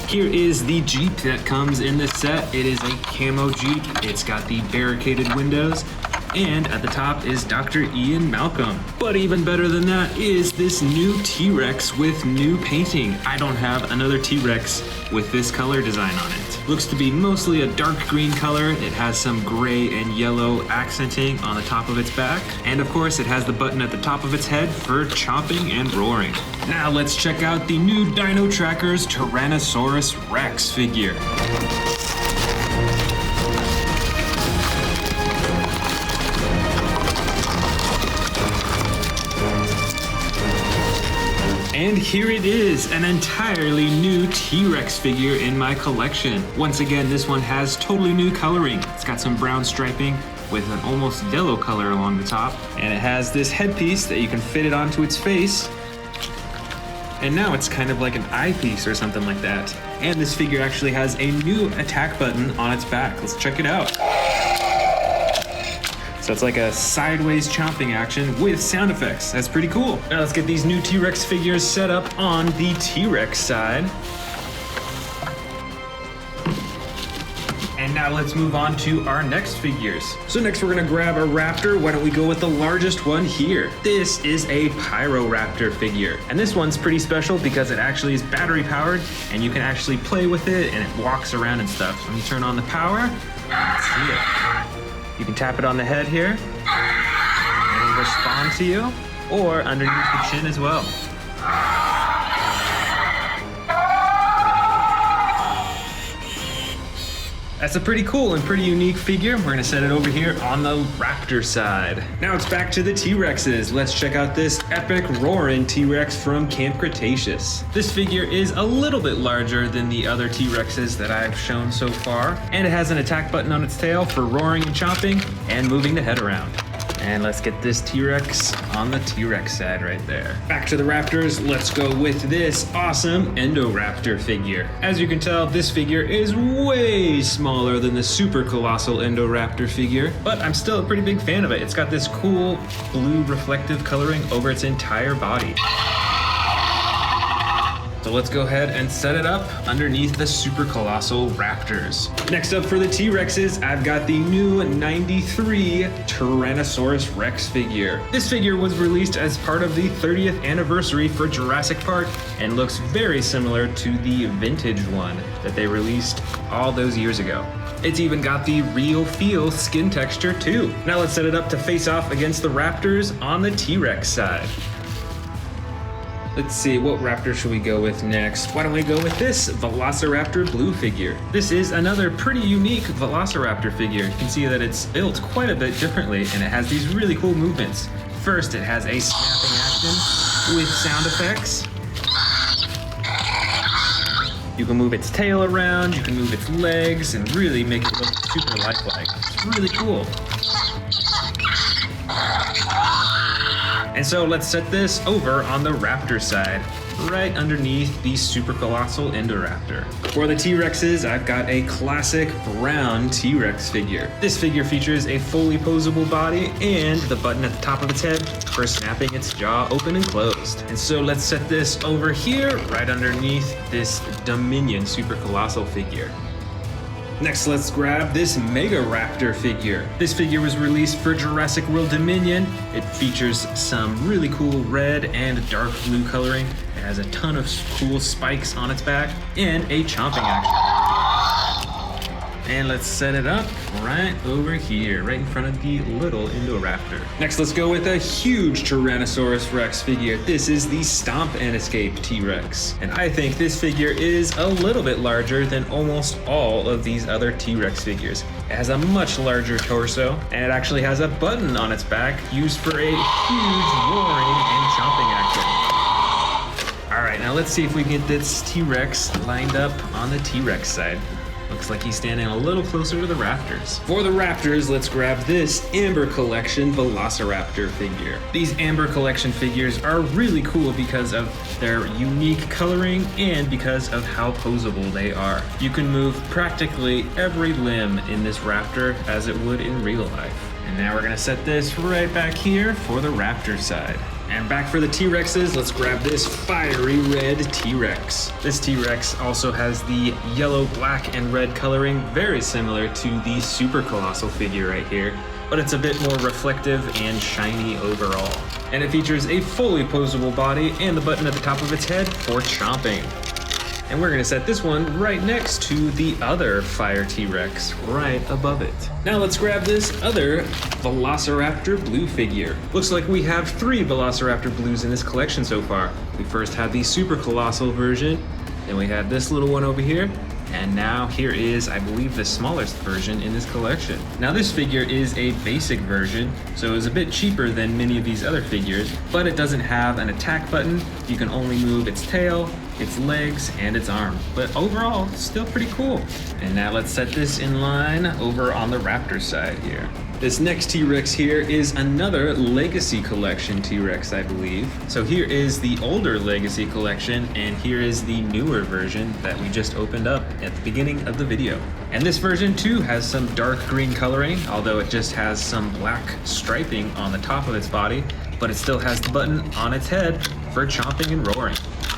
Here is the Jeep that comes in this set. It is a camo Jeep. It's got the barricaded windows, and at the top is Dr. Ian Malcolm. But even better than that is this new T-Rex with new painting. I don't have another T-Rex with this color design on it. Looks to be mostly a dark green color. It has some gray and yellow accenting on the top of its back. And of course, it has the button at the top of its head for chomping and roaring. Now let's check out the new Dino Trackers Tyrannosaurus Rex figure. And here it is, an entirely new T-Rex figure in my collection. Once again, this one has totally new coloring. It's got some brown striping with an almost yellow color along the top. And it has this headpiece that you can fit it onto its face. And now it's kind of like an eyepiece or something like that. And this figure actually has a new attack button on its back. Let's check it out. So it's like a sideways chomping action with sound effects. That's pretty cool. Now let's get these new T-Rex figures set up on the T-Rex side. And now let's move on to our next figures. So next we're gonna grab a raptor. Why don't we go with the largest one here? This is a Pyroraptor figure. And this one's pretty special because it actually is battery powered and you can actually play with it and it walks around and stuff. So let me turn on the power. Let's see it. You can tap it on the head here, and it'll respond to you, or underneath the chin as well. That's a pretty cool and pretty unique figure. We're gonna set it over here on the Raptor side. Now it's back to the T-Rexes. Let's check out this epic roaring T-Rex from Camp Cretaceous. This figure is a little bit larger than the other T-Rexes that I've shown so far, and it has an attack button on its tail for roaring and chomping and moving the head around. And let's get this T-Rex on the T-Rex side right there. Back to the Raptors, let's go with this awesome Indoraptor figure. As you can tell, this figure is way smaller than the super colossal Indoraptor figure, but I'm still a pretty big fan of it. It's got this cool blue reflective coloring over its entire body. So let's go ahead and set it up underneath the super colossal Raptors. Next up for the T-Rexes, I've got the new 93 Tyrannosaurus Rex figure. This figure was released as part of the 30th anniversary for Jurassic Park and looks very similar to the vintage one that they released all those years ago. It's even got the real feel skin texture too. Now let's set it up to face off against the Raptors on the T-Rex side. Let's see, what raptor should we go with next? Why don't we go with this Velociraptor blue figure? This is another pretty unique Velociraptor figure. You can see that it's built quite a bit differently and it has these really cool movements. First, it has a snapping action with sound effects. You can move its tail around, you can move its legs, and really make it look super lifelike. It's really cool. And so let's set this over on the Raptor side, right underneath the super colossal Indoraptor. For the T-Rexes, I've got a classic brown T-Rex figure. This figure features a fully posable body and the button at the top of its head for snapping its jaw open and closed. And so let's set this over here, right underneath this Dominion super colossal figure. Next, let's grab this Mega Raptor figure. This figure was released for Jurassic World Dominion. It features some really cool red and dark blue coloring. It has a ton of cool spikes on its back and a chomping action. And let's set it up right over here, right in front of the little Indoraptor. Next, let's go with a huge Tyrannosaurus Rex figure. This is the Stomp and Escape T-Rex. And I think this figure is a little bit larger than almost all of these other T-Rex figures. It has a much larger torso, and it actually has a button on its back used for a huge roaring and chomping action. All right, now let's see if we can get this T-Rex lined up on the T-Rex side. Looks like he's standing a little closer to the Raptors. For the Raptors, let's grab this Amber Collection Velociraptor figure. These Amber Collection figures are really cool because of their unique coloring and because of how posable they are. You can move practically every limb in this Raptor as it would in real life. And now we're gonna set this right back here for the Raptor side. And back for the T-Rexes, let's grab this fiery red T-Rex. This T-Rex also has the yellow, black, and red coloring, very similar to the Super Colossal figure right here, but it's a bit more reflective and shiny overall. And it features a fully posable body and the button at the top of its head for chomping. And we're gonna set this one right next to the other Fire T-Rex, right above it. Now let's grab this other Velociraptor Blue figure. Looks like we have 3 Velociraptor Blues in this collection so far. We first had the Super Colossal version, then we had this little one over here, and now here is, I believe, the smallest version in this collection. Now this figure is a basic version, so it's a bit cheaper than many of these other figures, but it doesn't have an attack button. You can only move its tail, its legs, and its arm. But overall, still pretty cool. And now let's set this in line over on the Raptor side here. This next T-Rex here is another Legacy Collection T-Rex, I believe. So here is the older Legacy Collection, and here is the newer version that we just opened up at the beginning of the video. And this version too has some dark green coloring, although it just has some black striping on the top of its body, but it still has the button on its head for chomping and roaring.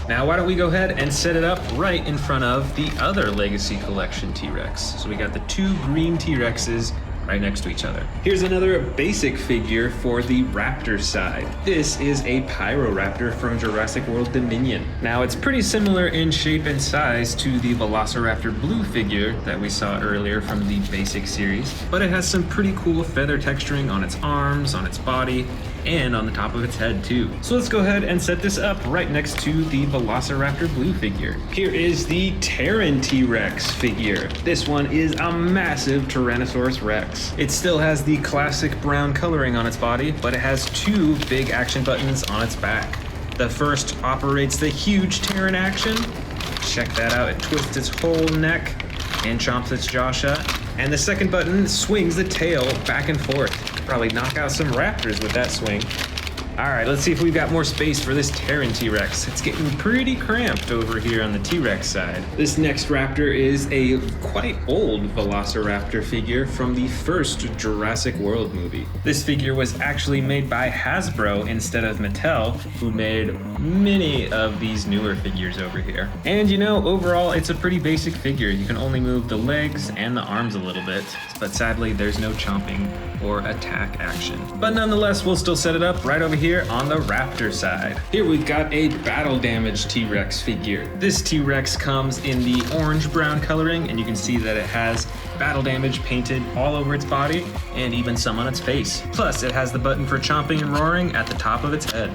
Now why don't we go ahead and set it up right in front of the other Legacy Collection T-Rex. So we got the 2 green T-Rexes right next to each other. Here's another basic figure for the Raptor side. This is a Pyroraptor from Jurassic World Dominion. Now it's pretty similar in shape and size to the Velociraptor Blue figure that we saw earlier from the basic series, but it has some pretty cool feather texturing on its arms, on its body, and on the top of its head too. So let's go ahead and set this up right next to the Velociraptor Blue figure. Here is the Terran T-Rex figure. This one is a massive Tyrannosaurus Rex. It still has the classic brown coloring on its body, but it has 2 big action buttons on its back. The first operates the huge Terran action. Check that out, it twists its whole neck and chomps its jaw shut. And the second button swings the tail back and forth. Probably knock out some Raptors with that swing. All right, let's see if we've got more space for this Terran T-Rex. It's getting pretty cramped over here on the T-Rex side. This next Raptor is a quite old Velociraptor figure from the first Jurassic World movie. This figure was actually made by Hasbro instead of Mattel, who made many of these newer figures over here. And you know, overall, it's a pretty basic figure. You can only move the legs and the arms a little bit, but sadly, there's no chomping or attack action. But nonetheless, we'll still set it up right over here on the Raptor side. Here we've got a battle damaged T-Rex figure. This T-Rex comes in the orange-brown coloring, and you can see that it has battle damage painted all over its body and even some on its face. Plus, it has the button for chomping and roaring at the top of its head.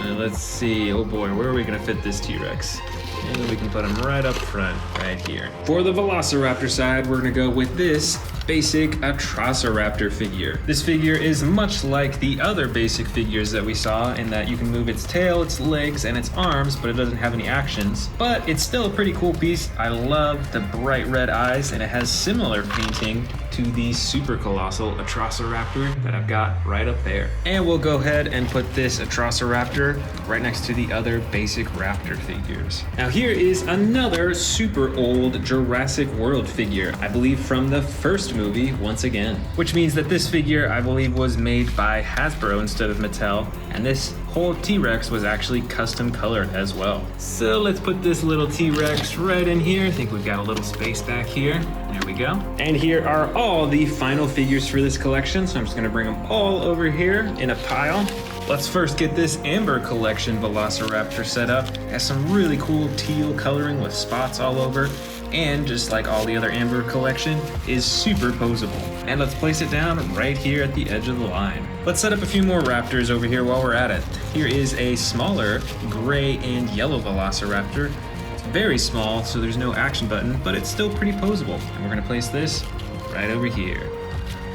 Let's see, oh boy, where are we gonna fit this T-Rex? And we can put him right up front, right here. For the Velociraptor side, we're gonna go with this basic Atrociraptor figure. This figure is much like the other basic figures that we saw in that you can move its tail, its legs, and its arms, but it doesn't have any actions. But it's still a pretty cool piece. I love the bright red eyes, and it has similar painting to the Super Colossal Atrociraptor that I've got right up there. And we'll go ahead and put this Atrociraptor right next to the other basic Raptor figures. Now here is another super old Jurassic World figure, I believe from the first movie once again, which means that this figure I believe was made by Hasbro instead of Mattel, and this whole T-Rex was actually custom colored as well. So let's put this little T-Rex right in here. I think we've got a little space back here. There we go. And here are all the final figures for this collection. So I'm just gonna bring them all over here in a pile. Let's first get this Amber Collection Velociraptor set up. It has some really cool teal coloring with spots all over, and just like all the other Amber Collection, is super posable. And let's place it down right here at the edge of the line. Let's set up a few more Raptors over here while we're at it. Here is a smaller gray and yellow Velociraptor. It's very small, so there's no action button, but it's still pretty posable. And we're gonna place this right over here.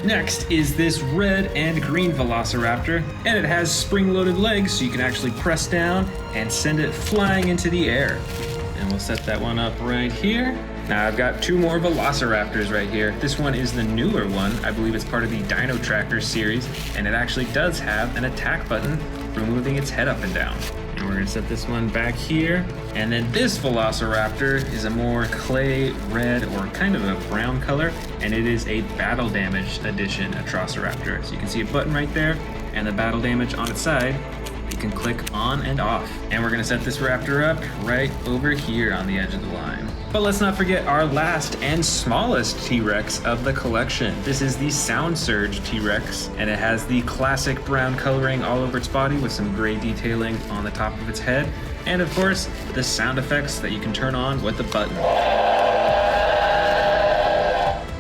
Next is this red and green Velociraptor, and it has spring-loaded legs, so you can actually press down and send it flying into the air. And we'll set that one up right here. Now I've got two more Velociraptors right here. This one is the newer one. I believe it's part of the Dino Tracker series, and it actually does have an attack button for moving its head up and down. And we're gonna set this one back here. And then this Velociraptor is a more clay red or kind of a brown color, and it is a battle damage edition Atrociraptor. So you can see a button right there and the battle damage on its side. You can click on and off. And we're gonna set this Raptor up right over here on the edge of the line. But let's not forget our last and smallest T-Rex of the collection. This is the Sound Surge T-Rex, and it has the classic brown coloring all over its body with some gray detailing on the top of its head. And of course, the sound effects that you can turn on with the button.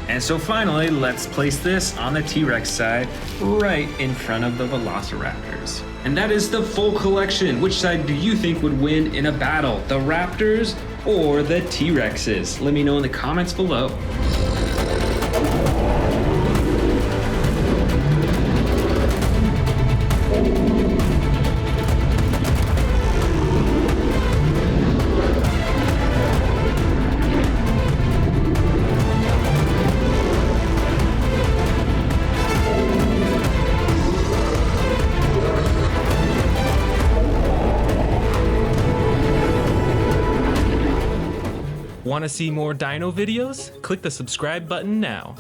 And so finally, let's place this on the T-Rex side, right in front of the Velociraptors. And that is the full collection. Which side do you think would win in a battle? The Raptors or the T-Rexes? Let me know in the comments below. Want to see more dino videos? Click the subscribe button now.